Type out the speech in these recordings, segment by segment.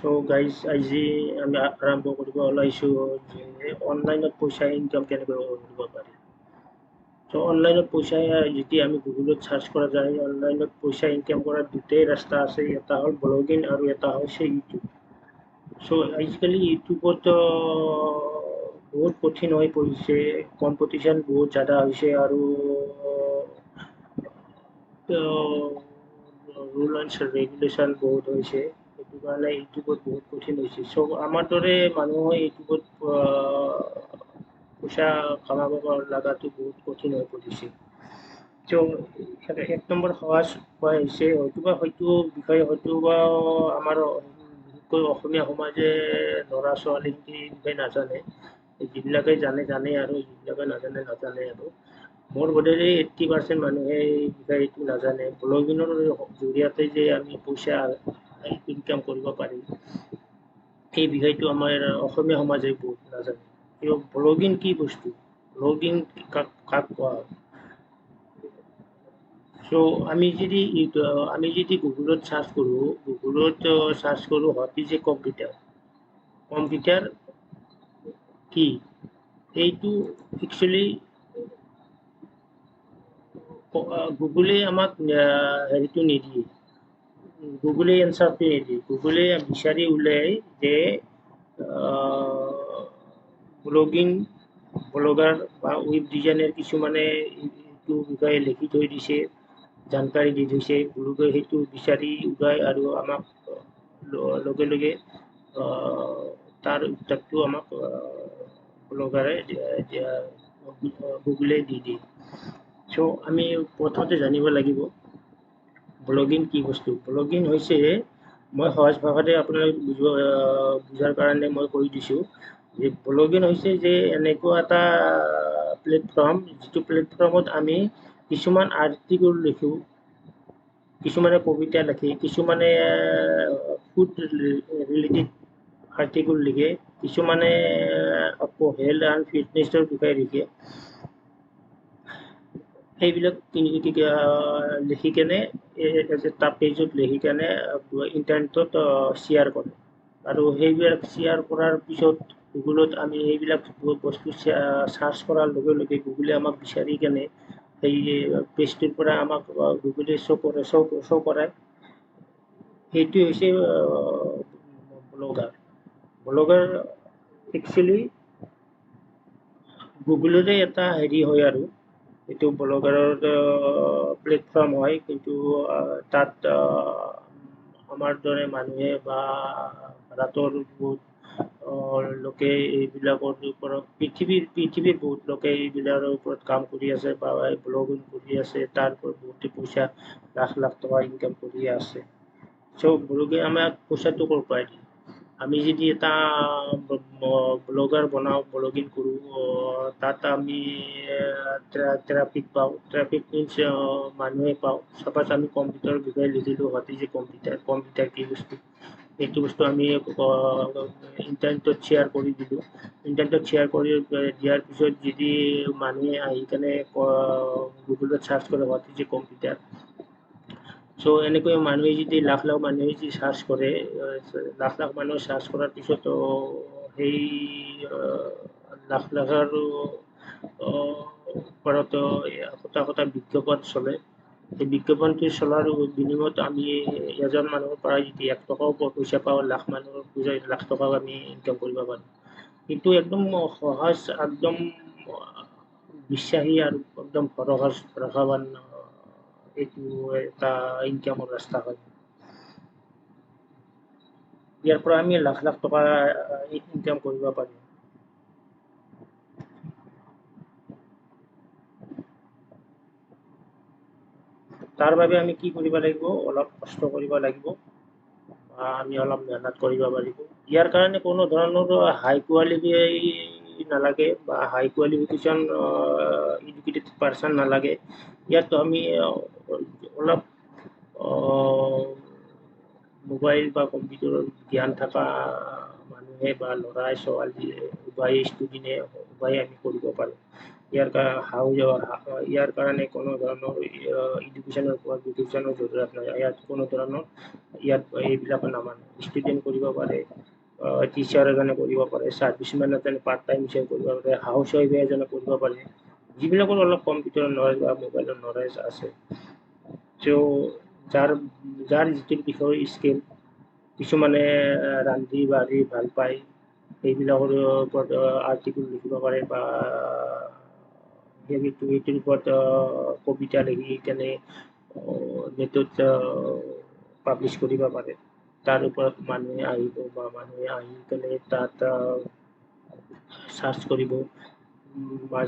So guys, আজি আমি আৰম্ভ কৰিব ওলাইছোঁ যে অনলাইনত পইচা ইনকাম কেনেকৈ কৰিব পাৰি। তো অনলাইনত পইচা যদি আমি গুগলত চাৰ্চ কৰা যায়, অনলাইনত পইচা ইনকাম কৰাৰ দুটাই ৰাস্তা আছে, এটা হ'ল ব্লগিং আৰু এটা হৈছে ইউটিউব। চ' আজিকালি ইউটিউবত বহুত কঠিন হৈ পৰিছে, কম্পিটিশ্যন বহুত জাদা হৈছে আৰু ৰুল এণ্ড ৰেগুলেশ্যন বহুত হৈছে, সেইটো কাৰণে ইউটিউবত বহুত কঠিন হৈছে। চ' আমাৰ দৰে মানুহে ইউটিউবত পইচা কমাব লগাটো বহুত কঠিন হৈ পৰিছে। চ' এক নম্বৰ সহজ উপায় হৈছে হয়তো বিষয়ে হয়তো বা আমাৰ বিশেষকৈ অসমীয়া সমাজে ল'ৰা ছোৱালীখিনি বিষয়ে নাজানে, যিবিলাকে জানে আৰু যিবিলাকে নাজানে আৰু মোৰ বোধেৰে 80% মানুহে এই বিষয়টো নাজানে। ব্লগিঙৰ জৰিয়তে যে আমি পইচা ইনকাম কৰিব পাৰিম, এই বিষয়টো আমাৰ অসমীয়া সমাজে বহুত নাজানে। ব্লগিং কি বস্তু, ব্লগিং কাক কোৱা হয়। চ' আমি যদি গুগলত চাৰ্চ কৰোঁ হোৱাট ইজ এ কম্পিউটাৰ কি, এইটো একচুৱেলি গুগলে আমাক হেৰিটো নিদিয়ে, গুগলে এনচাৰটো নিদিয়ে। গুগলে বিচাৰি উলিয়াই যে ব্লগাৰ বা ৱেব ডিজাইনাৰ কিছুমানে এইটো বিষয়ে লিখি থৈ দিছে, জানকাৰী দি থৈছে, গুগলে সেইটো বিচাৰি উলিয়াই আৰু আমাক লগে লগে তাৰ উত্তৰটো আমাক ব্লগাৰে গুগলে দি দিয়ে। চ' আমি প্ৰথমতে জানিব লাগিব ব্লগিং কি বস্তু। ব্লগিং হৈছে, মই সহজ ভাষাতে আপোনালোক বুজাৰ কাৰণে মই কৈ দিছোঁ যে ব্লগিং হৈছে যে এনেকুৱা এটা প্লেটফৰ্ম, যিটো প্লেটফৰ্মত আমি কিছুমান আৰ্টিকল লিখোঁ, কিছুমানে কবিতা লিখে, কিছুমানে ফুড ৰিলেটেড আৰ্টিকল লিখে, কিছুমানে আকৌ হেল্থ এণ্ড ফিটনেছৰ বিষয়ে লিখে। সেইবিলাক লিখি কেনে এটা পেজত লিখি কেনে ইণ্টাৰনেটত শ্বেয়াৰ কৰে, আৰু সেইবিলাক শ্বেয়াৰ কৰাৰ পিছত গুগলত আমি সেইবিলাক বস্তু চাৰ্চ কৰাৰ লগে লগে গুগলে আমাক বিচাৰি কেনে সেই পেজটোৰ পৰা আমাক গুগলে শ্ব' কৰাই। সেইটো হৈছে ব্লগাৰ একচুৱেলি গুগলৰে এটা হেৰি হয় আৰু এইটো ব্লগাৰৰ প্লেটফৰ্ম হয়, কিন্তু তাত আমাৰ দৰে মানুহে বা ভাৰতৰ বহুত লোকে এইবিলাকৰ ওপৰত পৃথিৱীৰ বহুত লোকে এইবিলাকৰ ওপৰত কাম কৰি আছে বা ব্লগিং কৰি আছে, তাৰ ওপৰত বহুতে পইচা লাখ টকা ইনকাম কৰি আছে। চ' ব্লগে আমাক পইচাটো ক'ৰ পৰা দিয়ে। আমি যদি এটা ব্লগাৰ বনাওঁ, ব্লগিং কৰোঁ, তাত আমি ট্ৰেফিক পাওঁ, ট্ৰেফিক মিনছ মানুহে পাওঁ। চাপ'জ আমি কম্পিউটাৰৰ বিষয়ে লিখিলোঁ, হোৱাট ইজ এ কম্পিউটাৰ কি বস্তু, এইটো বস্তু আমি ইণ্টাৰনেটত শ্বেয়াৰ কৰি দিলোঁ। ইণ্টাৰনেটত শ্বেয়াৰ কৰি দিয়াৰ পিছত যদি মানুহে আহি কেনে গুগলত চাৰ্চ কৰে হোৱাট ইজ এ কম্পিউটাৰ, চ' এনেকৈ মানুহে যদি লাখ মানুহে যদি চাৰ্চ কৰে, লাখ মানুহে চাৰ্চ কৰাৰ পিছত সেই লাখৰ ওপৰত একোটা বিজ্ঞাপন চলে। সেই বিজ্ঞাপনটো চলাৰ বিনিময়ত আমি এজন মানুহৰ পৰা যদি 1 টকাও পইচা পাওঁ, লাখ টকাও আমি ইনকাম কৰিব পাৰোঁ। কিন্তু একদম সহজ, একদম বিশ্বাসী আৰু একদম ভৰসাৱান এইটো এটা ইনকামৰ ৰাস্তা হয়। ইয়াৰ পৰা আমি লাখ টকা ইনকাম কৰিব পাৰোঁ। তাৰ বাবে আমি কি কৰিব লাগিব, অলপ কষ্ট কৰিব লাগিব, আমি অলপ মেহনত কৰিব পাৰিব। ইয়াৰ কাৰণে কোনো ধৰণৰ হাই কোৱালিটি নালাগে বা হাই কোৱালিফিকেশ্যন এডুকেটেড পাৰ্চন নালাগে। ইয়াত আমি অলপ মোবাইল বা কম্পিউটাৰৰ জ্ঞান থকা মানুহে বা ল'ৰাই ছোৱালীয়ে বা ষ্টুডেণ্টে আমি কৰিব পাৰোঁ। ইয়াৰ কাৰণে কোনো ধৰণৰ এডুকেশ্যনৰ জৰুৰত নাই। ইয়াত কোনো ধৰণৰ এইবিলাক নামানে। ষ্টুডেণ্ট কৰিব পাৰে, টিচাৰ এজনে কৰিব পাৰে, চাৰ্ভিচমেন এজনে পাৰ্ট টাইম হিচাপে কৰিব পাৰে, হাউচ ৱাইফ এজনে কৰিব পাৰে, যিবিলাকৰ অলপ কম্পিউটাৰৰ নলেজ বা মোবাইলৰ নলেজ আছে। যাৰ যিটো বিষয়ৰ স্কিল, কিছুমানে ৰান্ধি বাঢ়ি ভাল পায়, সেইবিলাকৰ ওপৰত আৰ্টিকেল লিখিব পাৰে বা সেইটোৰ ওপৰত কবিতা লিখি কেনে নেটত পাব্লিছ কৰিব পাৰে। তাৰ ওপৰত মানুহে আহিব বা মানুহে আহি কেনে তাত চাৰ্চ কৰিব,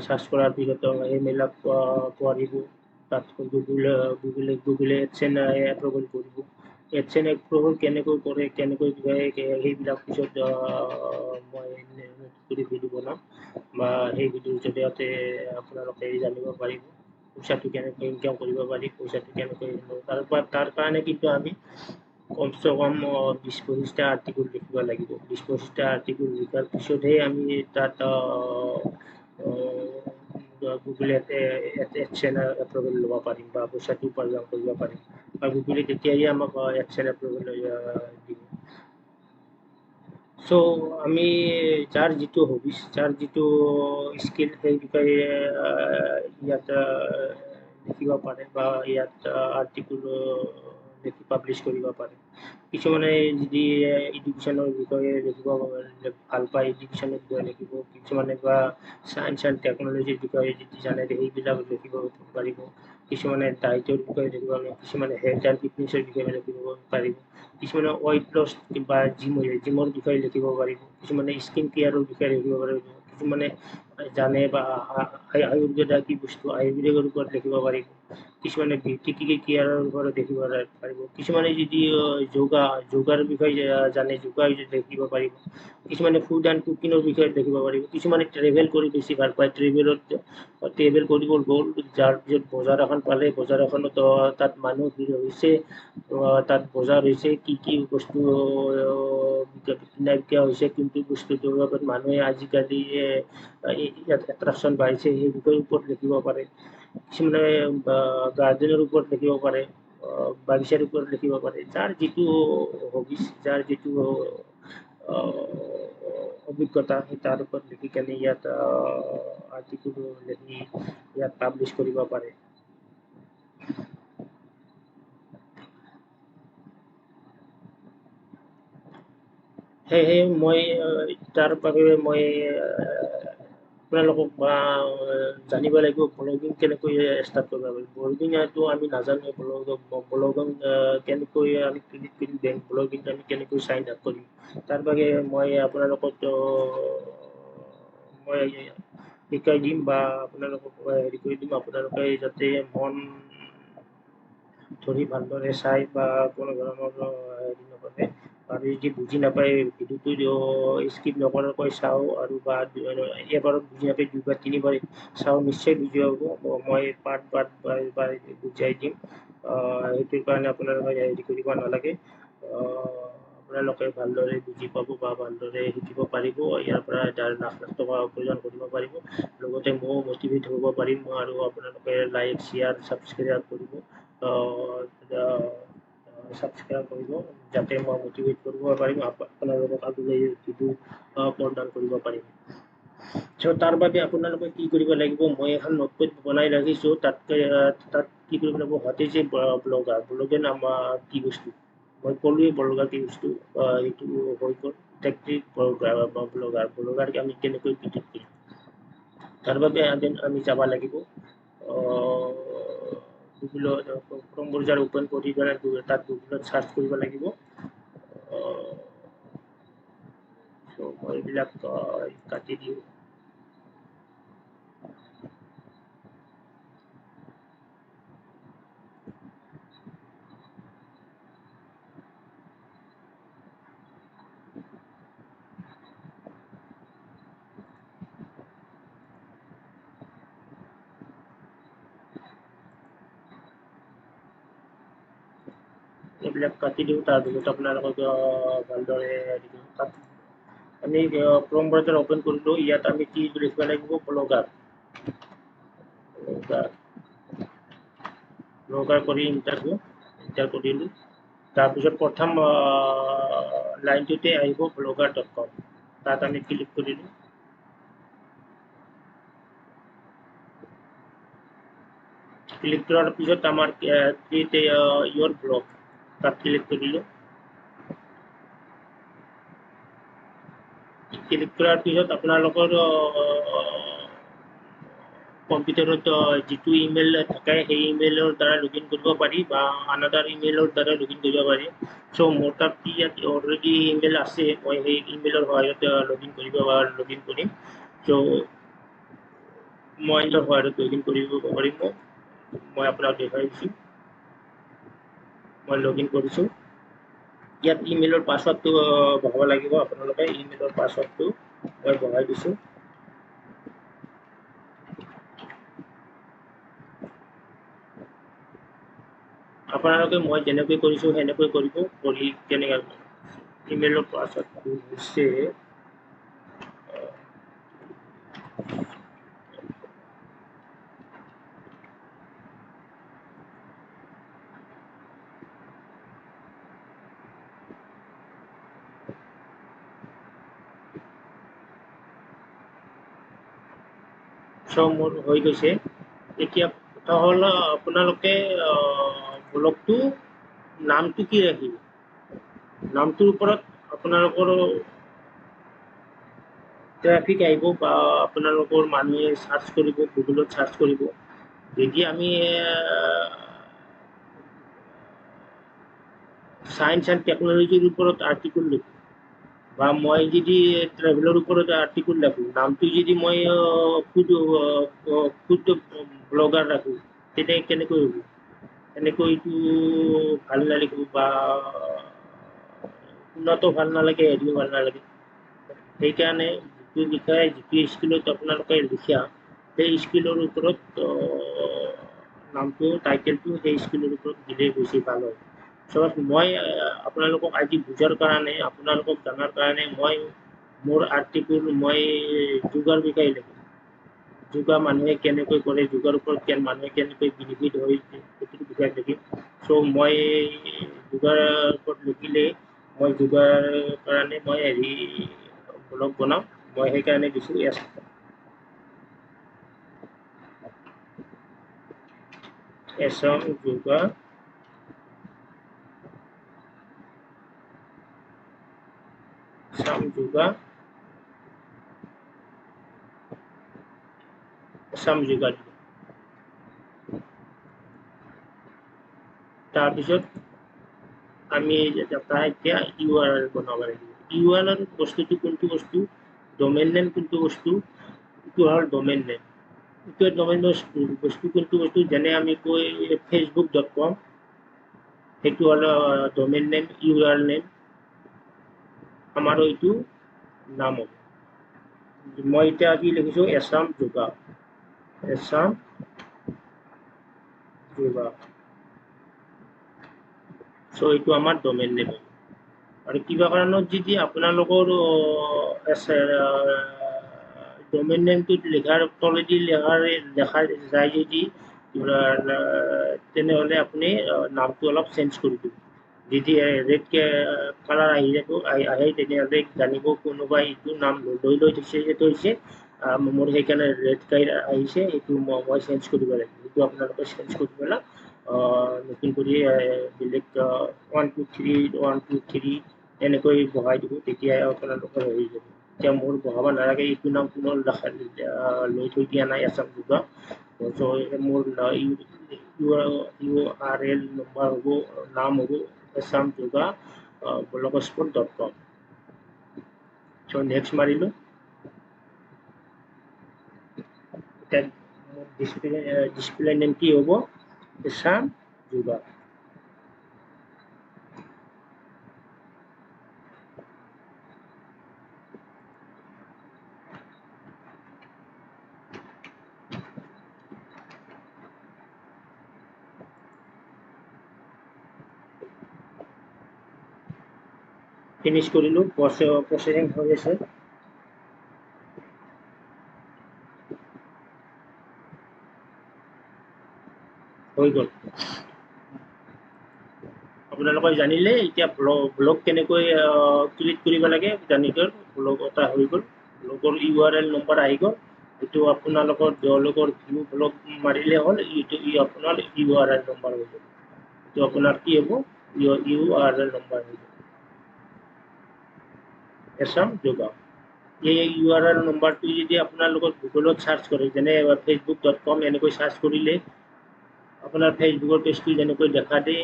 চাৰ্চ কৰাৰ পিছত সেইবিলাক পঢ়িব। তাত গুগলে এপ্ৰুভেল কৰিব। এপ্ৰুভেল কেনেকৈ কৰে, কেনেকৈ সেইবিলাক পিছত মই ভিডিঅ' বনাম বা সেই ভিডিঅ'ৰ জৰিয়তে আপোনালোকে জানিব পাৰিব পইচাটো কেনেকৈ ইনকাম কৰিব পাৰি, পইচাটো কেনেকৈ তাৰ কাৰণে কিন্তু আমি কমচে কম 20-25টা আৰ্টিকেল লিখিব লাগিব। 20-25টা আৰ্টিকেল লিখাৰ পিছতহে আমি তাত গুগলে এপ্ৰুভেল ল'ব পাৰিম বা পইচাটো উপাৰ্জন কৰিব পাৰিম বা গুগলে তেতিয়াহে আমাক এপ্ৰুভেল দিব। আমি যাৰ যিটো হবিচ, যাৰ যিটো স্কিল, সেই বিষয়ে ইয়াত লিখিব পাৰে বা ইয়াত আৰ্টিকেল লিখি পাব্লিছ কৰিব পাৰে। কিছুমানে যদি এডুকেশ্যনৰ বিষয়ে লিখিব ভাল পায়, এডুকেশ্যনৰ বিষয়ে লিখিব, কিছুমানে বা চায়েন্স এণ্ড টেকন'লজিৰ বিষয়ে যদি জানে সেইবিলাক লিখিব পাৰিব। কিছুমানে ডায়েটৰ বিষয়ে লিখিব পাৰিব, কিছুমানে হেল্থ এণ্ড ফিটনেছৰ বিষয়ে লিখিব পাৰিব, কিছুমানে ৱেইট লছ বা জিমৰ বিষয়ে লিখিব পাৰিব, কিছুমানে স্কিন কেয়াৰৰ বিষয়ে লিখিব পাৰিব, কিছুমানে জানে বা আয়ুৰ্বেদা কি বস্তু, আয়ুৰ্বেদিকৰ ওপৰত লিখিব পাৰিব, কিছুমানে বিউটি কেয়াৰৰ ওপৰত লিখিব পাৰিব, কিছুমানে যদি যোগাৰ বিষয়ে জানে যোগা লিখিব পাৰিব, কিছুমানে ফুড এণ্ড কুকিঙৰ বিষয়ে লিখিব পাৰিব, কিছুমানে ট্ৰেভেল কৰি বেছি ভাল পায়, ট্ৰেভেল কৰিব গ'ল, যাৰ পিছত বজাৰ এখন পালে, বজাৰ এখনত তাত মানুহ ভিৰ হৈছে, তাত বজাৰ হৈছে, কি বস্তু নাইকিয়া হৈছে, কোনটো বস্তুটোৰ লগত মানুহে আজিকালি এট্ৰাকশ্যন বাঢ়িছে, সেই বিষয়ৰ ওপৰত লিখিব পাৰে। কিছুমানে গাৰ্ডেনৰ ওপৰত লিখিব পাৰে, বাগিচাৰ ওপৰত লিখিব পাৰে। যাৰ যিটো হবিচ, যাৰ যিটো অভিজ্ঞতা, সেই তাৰ ওপৰত লিখি কেনে ইয়াত আৰ্টিকেল লিখি ইয়াত পাব্লিছ কৰিব পাৰে। সেয়েহে মই তাৰ বাবে মই আপোনালোকক জানিব লাগিব ব্লগিং কেনেকৈ ষ্টাৰ্ট কৰিব পাৰি। ব্লগিংটো আমি নাজানোৱে, ব্লগিং কেনেকৈ আমি ক্ৰিয়েট কৰিম, ব্লগিং আমি কেনেকৈ চাইন আপ কৰিম। তাৰ বাবে মই আপোনালোকক মই শিকাই দিম বা আপোনালোকক হেৰি কৰি দিম, আপোনালোকে যাতে মন ধৰি ভালদৰে চাই বা কোনো ধৰণৰ হেৰি নকৰে। আৰু যদি বুজি নাপায় ভিডিঅ'টো স্কিপ নকৰাকৈ চাওঁ আৰু বা এবাৰত বুজি নাপায় দুইবাৰ তিনিবাৰ চাওঁ, নিশ্চয় বুজি পাব। মই পাৰ্ট বুজাই দিম। সেইটোৰ কাৰণে আপোনালোকে হেৰি কৰিব নালাগে। আপোনালোকে ভালদৰে বুজি পাব বা ভালদৰে শিকিব পাৰিব। ইয়াৰ পৰা লাখ লাখ টকা উপাৰ্জন কৰিব পাৰিব। লগতে ময়ো মটিভেট হ'ব পাৰিম আৰু আপোনালোকে লাইক, শ্বেয়াৰ, ছাবস্ক্ৰাইব কৰিব। ছাবস্ক্ৰাইব কৰিব যাতে মই মটিভেট কৰিব পাৰিম, আপোনালোকক আগলৈ ভিডিঅ' প্ৰদান কৰিব পাৰিম। তাৰ বাবে আপোনালোকে কি কৰিব লাগিব, মই এখন নোটপেড বনাই ৰাখিছোঁ। তাত কি কৰিব লাগিব, হোৱাট ইজ এ ব্লগাৰ, ব্লগে নাম কি বস্তু, মই ক'লোৱেই ব্লগাৰ কি বস্তু, এইটো হৈ গ'ল টেকনিক ব্লগাৰ আমি কেনেকৈ ভিডিঅ' কৰিম। তাৰ বাবে আমি যাব লাগিব গুগলত, ক্ৰম ব্ৰাউজাৰ ওপেন কৰি পেলাই তাত গুগলত চাৰ্চ কৰিব লাগিব। মই এইবিলাক কাটি দিওঁ। এইবিলাক কাটি দিওঁ, তাৰপিছত আপোনালোকক ভালদৰে তাত আপুনি ক্ৰম ব্ৰাউজাৰ ওপেন কৰিলোঁ। ইয়াত আমি কি লিখিব লাগিব? ব্লগাৰ কৰি এণ্টাৰ কৰিলোঁ। তাৰপিছত প্ৰথম লাইনটোতে আহিব blogger.com, তাত আমি ক্লিক কৰিলোঁ। ক্লিক কৰাৰ পিছত আমাৰ ইয়ৰ ব্লগ, তাত ক্লিক কৰিলোঁ। ক্লিক কৰাৰ পিছত আপোনালোকৰ কম্পিউটাৰত যিটো ইমেইল থাকে সেই ইমেইলৰ দ্বাৰা লগইন কৰিব পাৰি বা আনাদাৰ ইমেইলৰ দ্বাৰা লগইন কৰিব পাৰি। চ' মোৰ তাত ইয়াত অলৰেডি ইমেইল আছে, মই সেই ইমেইলৰ সহায়ত লগইন কৰিম। চ' মই ইমেইলৰ সহায়ত লগইন কৰিব পাৰিম। মই আপোনাক দেখাই দিছোঁ। মই লগইন কৰিছোঁ। ইয়াত ইমেইলৰ পাছৱৰ্ডটো ভৰাব লাগিব। আপোনালোকে ইমেইলৰ পাছৱৰ্ডটো মই ভৰাই দিছোঁ। আপোনালোকে মই যেনেকৈ কৰিছোঁ সেনেকৈ কৰিব। কৰি কেনেকৈ ইমেইলৰ পাছৱৰ্ডটো হৈছে মোৰ হৈ গৈছে। এতিয়া কথা হ'ল আপোনালোকে ব্লগটো নামটো কি ৰাখিব? নামটোৰ ওপৰত আপোনালোকৰ ট্ৰেফিক আহিব বা আপোনালোকৰ মানুহে চাৰ্চ কৰিব, গুগলত চাৰ্চ কৰিব। যদি আমি সায়েন্স এণ্ড টেকনলজিৰ ওপৰত আৰ্টিকল লিখোঁ বা মই যদি ট্ৰেভেলৰ ওপৰত আৰ্টিকল লিখোঁ, নামটো যদি মই ফুড ব্লগাৰ ৰাখোঁ, তেতিয়া কেনেকৈ হ'ব? এনেকৈতো ভাল নালাগিব বা শুনাতো ভাল নালাগে, হেৰিও ভাল নালাগে। সেইকাৰণে যিটো বিষয়ে যিটো স্কিলত আপোনালোকে লিখা, সেই স্কিলৰ ওপৰত নামটো, টাইটেলটো সেই স্কিলৰ ওপৰত দিলে বেছি ভাল হয়। চ' মই আপোনালোকক আজি বুজাৰ কাৰণে, আপোনালোকক জনাৰ কাৰণে মই মোৰ আৰ্টিকল মই যোগাৰ বিষয়ে লিখিম। যোগা মানুহে কেনেকৈ কৰে, যোগাৰ ওপৰত মানুহে কেনেকৈ বেনিফিট হয়, সেইটো বিষয়ে লিখিম। চ' মই যোগাৰ ওপৰত লিখিলে মই যোগাৰ কাৰণে মই ব্লগ বনাম। মই সেইকাৰণে দিছোঁ এছাম যোগা তাৰপিছত আমি এতিয়া URL বনাব লাগিব। URL বস্তুটো কোনটো বস্তু? ডমেইন নেম কোনটো বস্তু? এইটো হ'ল ডমেইন নেম। এইটো ডমেইন বস্তু কোনটো বস্তু? যেনে আমি কৈ facebook.com, সেইটো হ'ল ডমেইন নেম, URL নেম। আমাৰো এইটো নাম হ'ব। মই এতিয়া কি লিখিছোঁ? এছাম যোগা। চ' এইটো আমাৰ ডমেইন নেম। আৰু কিবা কাৰণত যদি আপোনালোকৰ ডমেইন নেমটোত লিখাৰ তলেদি লেখা যায় যদি তেনেহ'লে আপুনি নামটো অলপ চেঞ্জ কৰি দিব। যদি ৰেড কালাৰ আহে তেনেহ'লে জানিব কোনোবাই এইটো নাম লৈ থৈছে। মোৰ সেইকাৰণে ৰেড কালাৰ আহিছে, এইটো মই চেঞ্জ কৰিব লাগিব। এইটো আপোনালোকে চেঞ্জ কৰি পেলাই নতুন কৰি বেলেগ 1 2 3 এনেকৈ বহাই দিব, তেতিয়া আপোনালোকৰ হৈ যাব। এতিয়া মোৰ বহাব নালাগে, এইটো নাম কোনো লৈ থৈ দিয়া নাই, এছাম যোগা। মোৰ URL নম্বৰ হ'ব, নাম হ'ব এছাম যোগা blogspot.com। চ' নেক্সট মাৰিলোঁ। ডিছপ্লে নেম কি হ'ব? এছাম যোগা। ফিনিছ কৰিলোঁ, প্ৰচেছিং হৈ আছে। হৈ গ'ল। আপোনালোকে জানিলে এতিয়া ব্লগ কেনেকৈ ক্ৰিয়েট কৰিব লাগে জানিলে ব্লগ এটা হৈ গ'ল। ব্লগৰ URL নম্বৰ আহি গ'ল। এইটো আপোনালোকৰ তেওঁলোকৰ ভিউ ব্লগ মাৰিলে হ'ল, এইটো আপোনাৰ URL নম্বৰ হৈ গ'ল। এইটো আপোনাৰ কি হ'ব URL নম্বৰ হৈ গ'ল এছাম যোগা। এই URL নম্বৰটো যদি আপোনালোকৰ গুগলত চাৰ্চ কৰে, যেনে facebook.com এনেকৈ চাৰ্চ কৰিলে আপোনাৰ ফেচবুকৰ পেজটো যেনেকৈ দেখা দিয়ে,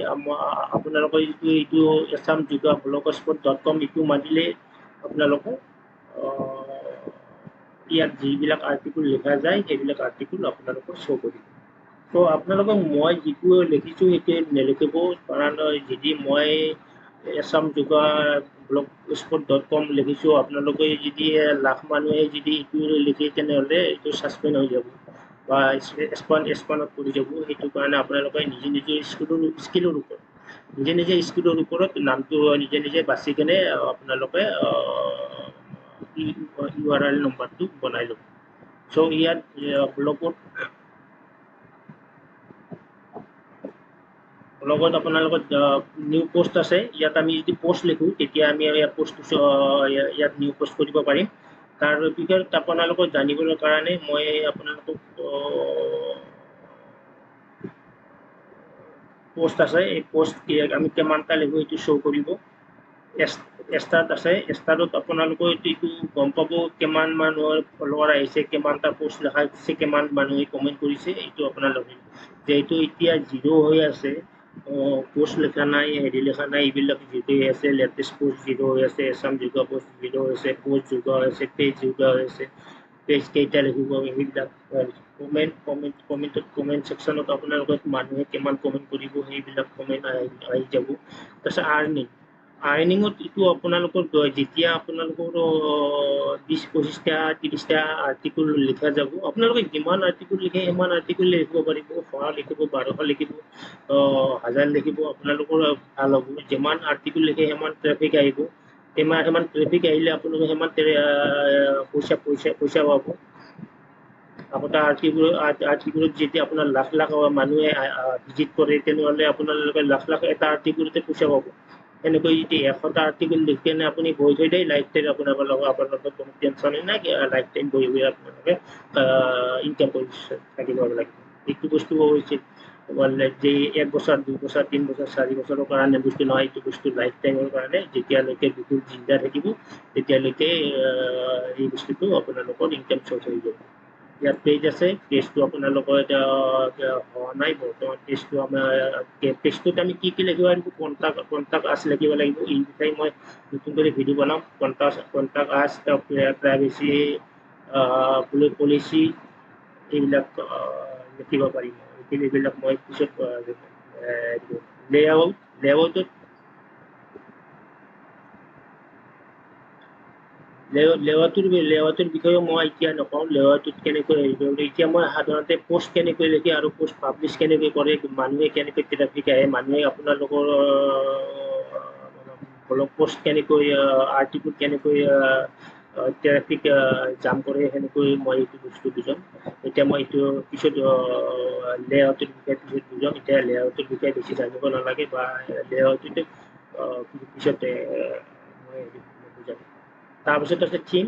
আপোনালোকে এইটো এছাম যোগা blogspot.com এইটো মাৰিলে আপোনালোকে ইয়াত যিবিলাক আৰ্টিকুল লিখা যায় সেইবিলাক আৰ্টিকুল আপোনালোকৰ শ্ব' কৰিব। ত' আপোনালোকক মই যিটো লিখিছোঁ সেইটো নিলিখিব, কাৰণ যদি মই এছাম যোগা blogspot.com লিখিছোঁ, আপোনালোকে যদি লাখ মানুহে যদি এইটো লিখে তেনেহ'লে এইটো ছাছপেণ্ড হৈ যাব বা এছপানত পৰি যাব। সেইটো কাৰণে আপোনালোকে নিজে স্কিলৰ ওপৰত নামটো নিজে বাছি কেনে আপোনালোকে URL নম্বৰটো বনাই ল'ব। চ' ইয়াত ব্লগত আপোনালোকৰ নিউ পোষ্ট আছে। ইয়াত আমি যদি পোষ্ট লিখোঁ তেতিয়া আমি ইয়াত ইয়াত নিউ পোষ্ট কৰিব পাৰিম। তাৰ বিষয়ে আপোনালোকক জানিবৰ কাৰণে মই আপোনালোকক পোষ্ট আছে, এই পোষ্ট আমি কিমানটা লিখোঁ এইটো শ্ব' কৰিব। ষ্টাৰ্ট আছে, ষ্টাৰ্টত আপোনালোকে এইটো গম পাব কিমান মানুহৰ ফলোৱাৰ আহিছে, কিমানটা পোষ্ট লেখা হৈছে, কিমান মানুহে কমেণ্ট কৰিছে। এইটো আপোনালোকে যিহেতু এতিয়া 0 হৈ আছে, পোষ্ট লেখা নাই, হেৰি লেখা নাই, এইবিলাক 0 হৈ আছে। লেটেষ্ট পোষ্ট 0 হৈ আছে, এছাম যোগা পোষ্ট 0 হৈছে, পোষ্ট যোগা হৈছে, পেজ যোগা হৈছে, পেজ কেইটা লিখিব সেইবিলাক কমেণ্ট ছেকশ্যনত আপোনালোকে মানুহে কিমান কমেণ্ট কৰিব সেইবিলাক কমেণ্ট আহি যাব। তাৰপিছত আৰ্নিঙত এইটো আপোনালোকৰ যেতিয়া আপোনালোকৰ 20-25টা 30টা আৰ্টিকুল লিখা যাব, আপোনালোকে যিমান আৰ্টিকুল লিখে সিমান আৰ্টিকুল লিখিব পাৰিব। 100 লিখিব, 1200 লিখিব, 1000 লিখিব, আপোনালোকৰ ভাল হ'ব। যিমান আৰ্টিকুল লিখে সিমান ট্ৰেফিক আহিব, সিমান ট্ৰেফিক আহিলে আপোনালোকে সিমান পইচা পাব। আপোনাৰ আৰ্টিকুলত যেতিয়া আপোনাৰ লাখ লাখ মানুহে ভিজিট কৰে তেনেহ'লে আপোনালোকে লাখ লাখ এটা আৰ্টিকুলতে পইচা পাব। এনেকৈ যদি 100টা আৰ্টিকুল লিখি কেনে আপুনি বহি থৈ দিয়ে, লাইফ টাইম আপোনালোকৰ কোনো টেনশ্যনেই নাই, লাইফ টাইম বহি আপোনালোকে ইনকাম কৰি থাকিব লাগিব। এইটো বস্তু হৈছে যে 1 বছৰ, 2 বছৰ, 3 বছৰ, 4 বছৰৰ কাৰণে বস্তু নহয়। এইটো বস্তু লাইফ টাইমৰ কাৰণে, যেতিয়ালৈকে বুকুৰ জিন্দা থাকিব তেতিয়ালৈকে এই বস্তুটো আপোনালোকৰ ইনকাম চ'ৰ্চ হৈ যাব। ইয়াত পেজ আছে, পেজটো আপোনালোকৰ এতিয়া হোৱা নাই বৰ্তমান। পেজটোত আমি কি লিখিব লাগিব, কণ্টাক্ট আছ লিখিব লাগিব। এই বিষয়ে মই নতুন কৰি ভিডিঅ' বনাম। কণ্টাক্ট আছ, প্ৰাইভেচি পলিচি এইবিলাক লিখিব পাৰিম। এইবিলাক মই পিছত লেআউটত লেআউটৰ বিষয়ে মই এতিয়া নকওঁ। লেআউটত কেনেকৈ হেৰি কৰিব, এতিয়া মই সাধাৰণতে পোষ্ট কেনেকৈ লিখে আৰু পোষ্ট পাব্লিছ কেনেকৈ কৰে, মানুহে কেনেকৈ ট্ৰেফিক আহে, মানুহে আপোনালোকৰ ব্লগ পোষ্ট কেনেকৈ আৰ্টিকুল কেনেকৈ ট্ৰেফিক জাম কৰে, সেনেকৈ মই এইটো বস্তু বুজাম। এতিয়া মই এইটো পিছত লেআউটৰ বিষয়ে পিছত বুজাম। এতিয়া লেআউটৰ বিষয়ে বেছি জানিব নালাগে বা লেআউটতে পিছত মই বুজাম। তাৰপিছত আছে থিম।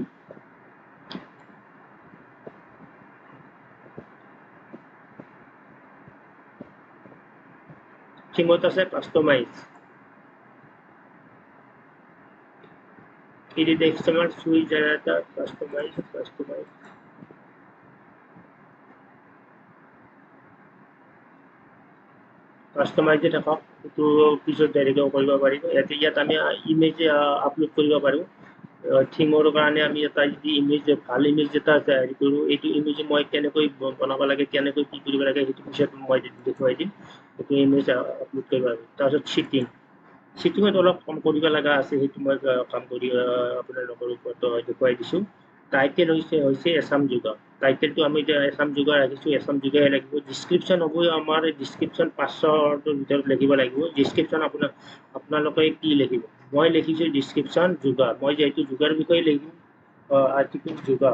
থিমত আছে customise. Edit the XML switch data, customize. কাষ্টমাইজে থাকক, এইটো পিছত ডাইৰেক্টও কৰিব পাৰিব। ইয়াত আমি ইমেজ আপলোড কৰিব পাৰোঁ। থিমৰ কাৰণে আমি এটা যদি ভাল ইমেজ এটা হেৰি কৰোঁ, এইটো ইমেজ মই কেনেকৈ বনাব লাগে, কেনেকৈ কি কৰিব লাগে, সেইটো পিছত মই দেখুৱাই দিম। সেইটো ইমেজ আপলোড কৰিব পাৰিম। তাৰপিছত চিটিঙত অলপ কাম কৰিব লগা আছে, সেইটো মই কাম কৰি আপোনালোকৰ ওপৰত দেখুৱাই দিছোঁ। টাইটেল হৈছে এছাম যোগা। টাইটেলটো আমি এতিয়া এছাম যোগা ৰাখিছোঁ, এছাম যোগাই লাগিব। ডিছক্ৰিপশ্যন হ'ব আমাৰ ডিছক্ৰিপশ্যন 500ৰ ভিতৰত লিখিব লাগিব। ডিছক্ৰিপশ্যন আপোনালোকে কি লিখিব, মই লিখিছোঁ ডিছক্ৰিপশ্যন যোগা। মই যিহেতু যোগাৰ বিষয়ে লিখিম, আৰ্টিকুল যোগা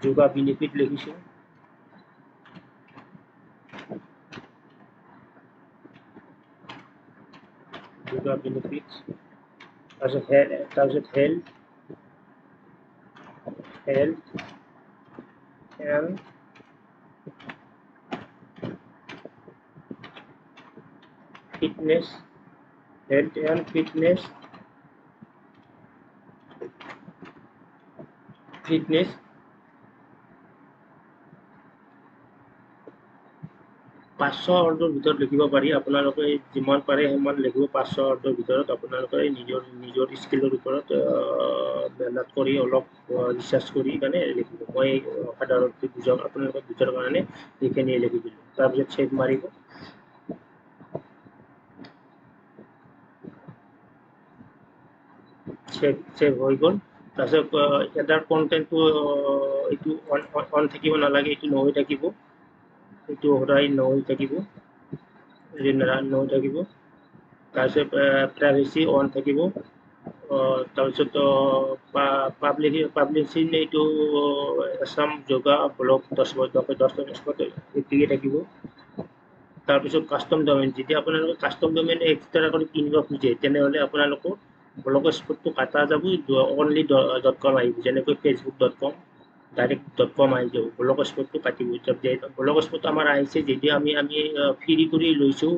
যোগা বেনিফিট লিখিছোঁ যোগা বেনিফিট তাৰপিছত health and fitness health and fitness পাঁচশ ৱৰ্ডৰ ভিতৰত লিখিব পাৰি আপোনালোকে যিমান পাৰে সিমান লিখিব 500 ৱৰ্ডৰ ভিতৰত আপোনালোকে নিজৰ স্কিলৰ ওপৰত মেহনত কৰি অলপ ৰিচাৰ্চ কৰি কাৰণে লিখিব মই সাধাৰণতে আপোনালোকক বুজাৰ কাৰণে এইখিনিয়ে লিখি দিলোঁ তাৰপিছত ছেভ মাৰিব ছেভ হৈ গ'ল তাৰপিছত এটাৰ কণ্টেণ্টটো এইটো অন থাকিব নালাগে এইটো নহৈ থাকিব এইটো সদায় নহৈ থাকিব তাৰপিছত প্ৰাইভেচি অন থাকিব তাৰপিছত পাব্লিচিং এইটো আছাম যোগা ব্লগ 10 এতিকে থাকিব তাৰপিছত কাষ্টম ডমেইন যেতিয়া আপোনালোকে কাষ্টম ডমেইন এক্সট্ৰা কৰি কিনিব খোজে তেনেহ'লে আপোনালোকৰ ব্লগ স্পটটো কাটা যাব অনলি .com আহিব যেনেকৈ facebook.com ডাইৰেক্ট .com আহি যাব ব্লগ স্পটটো কাটিব ব্লগ স্পট আমাৰ আহিছে যেতিয়া আমি ফ্ৰী কৰি লৈছোঁ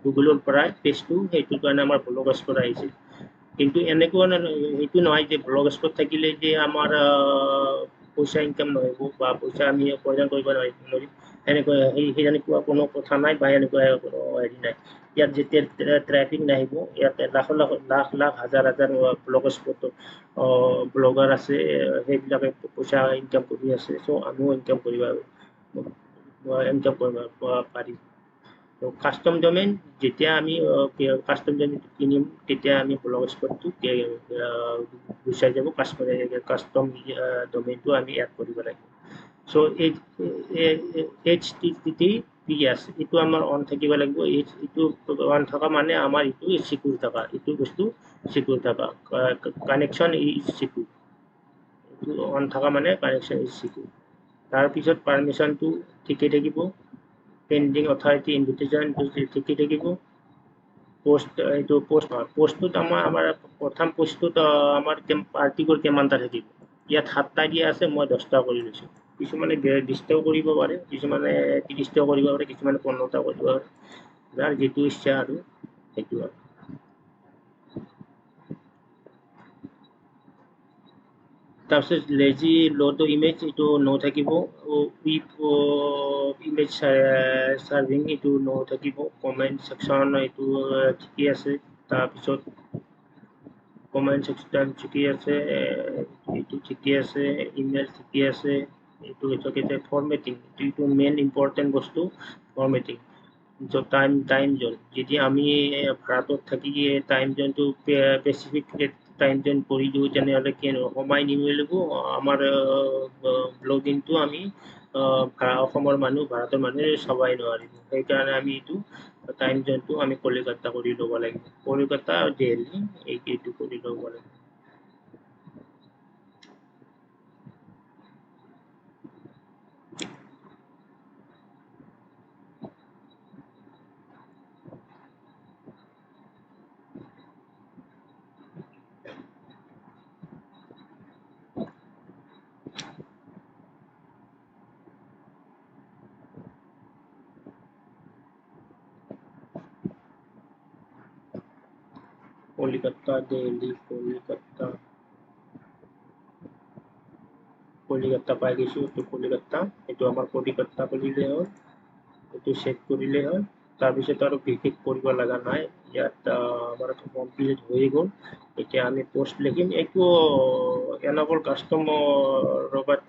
গুগলৰ পৰা পেজটো সেইটোৰ কাৰণে আমাৰ ব্লগ স্পট আহিছে কিন্তু এনেকুৱা সেইটো নহয় যে ব্লগ স্পট থাকিলে যে আমাৰ পইচা ইনকাম নহ'ব বা পইচা আমি উপাৰ্জন কৰিব নোৱাৰিম এনেকুৱা সেনেকুৱা কোনো কথা নাই বা এনেকুৱা কোনো হেৰি নাই ইয়াত যেতিয়া ট্ৰেফিক নাহিব ইয়াত লাখ হাজাৰ ব্লগ স্পট ব্লগাৰ আছে সেইবিলাকে পইচা ইনকাম কৰি আছে চ' আমিও ইনকাম কৰিব পাৰিম কাষ্টম ডমেইন যেতিয়া আমি কাষ্টম ডমেইন কিনিম তেতিয়া আমি ব্লগ স্পটটো গুচাই যাব কাষ্টম ডমেইনটো আমি এড কৰিব লাগিব চ' HTTPS এইটো আমাৰ অন থাকিব লাগিব এইটো অন থকা মানে আমাৰ এইটো চিকিউৰ থকা এইটো বস্তু চিকিউৰ থকা কানেকশ্যন ইজ চিকিউৰ এইটো অন থকা মানে কানেকশ্যন ইজ চিকিউৰ তাৰপিছত পাৰ্মিশ্যনটো ঠিকেই থাকিব পেণ্ডিং অথৰিটি ইনভিটেশ্যন ঠিকেই থাকিব পোষ্টটোত আমাৰ প্ৰথম পোষ্টটোত আমাৰ আৰ্টিকল কিমানটা থাকিব ইয়াত 7টা দিয়া আছে মই 10টা কৰি লৈছোঁ কিছুমানে 20টাও কৰিব পাৰে কিছুমানে 30টাও কৰিব পাৰে কিছুমানে 15টা কৰিব পাৰে যাৰ যিটো ইচ্ছা আৰু সেইটো আৰু তাৰপিছত লেজি ল'ড ইমেজ এইটো থাকিব ইমেজ চাৰ্ভিং এইটো থাকিব কমেণ্ট ছেকশ্যন এইটো ঠিকেই আছে তাৰপিছত কমেণ্ট ছেকশ্যন ঠিকেই আছে এইটো ঠিকেই আছে ইমেইল ঠিকেই আছে এইটো ফৰ্মেটিং এইটো মেইন ইম্পৰ্টেণ্ট বস্তু ফৰ্মেটিং টাইম জোন যেতিয়া আমি ভাৰতত থাকি টাইম জোনটো স্পেচিফিক টাইম জোন কৰি দিওঁ তেনেহ'লে কি সময় নিমিলিব আমাৰ ব্লগিংটো আমি অসমৰ মানুহ ভাৰতৰ মানুহে চাবই নোৱাৰিব সেইকাৰণে আমি এইটো টাইম জোনটো আমি কলিকতা কৰি ল'ব লাগিব কলিকতা দিল্লী এইটো কৰি ল'ব লাগিব কলিকতা দিল্লী কলিকতা পাই গৈছোঁ এইটো কলিকতা এইটো আমাৰ কলিকতা কৰিলেই হ'ল এইটো চেক কৰিলেই হ'ল তাৰপিছত আৰু বিশেষ কৰিব লগা নাই ইয়াত আমাৰ কমপ্লিট হৈ গ'ল এতিয়া আমি পোষ্ট লিখিম এইটো এনেবল কাষ্টমাৰ ৰবাৰ্ট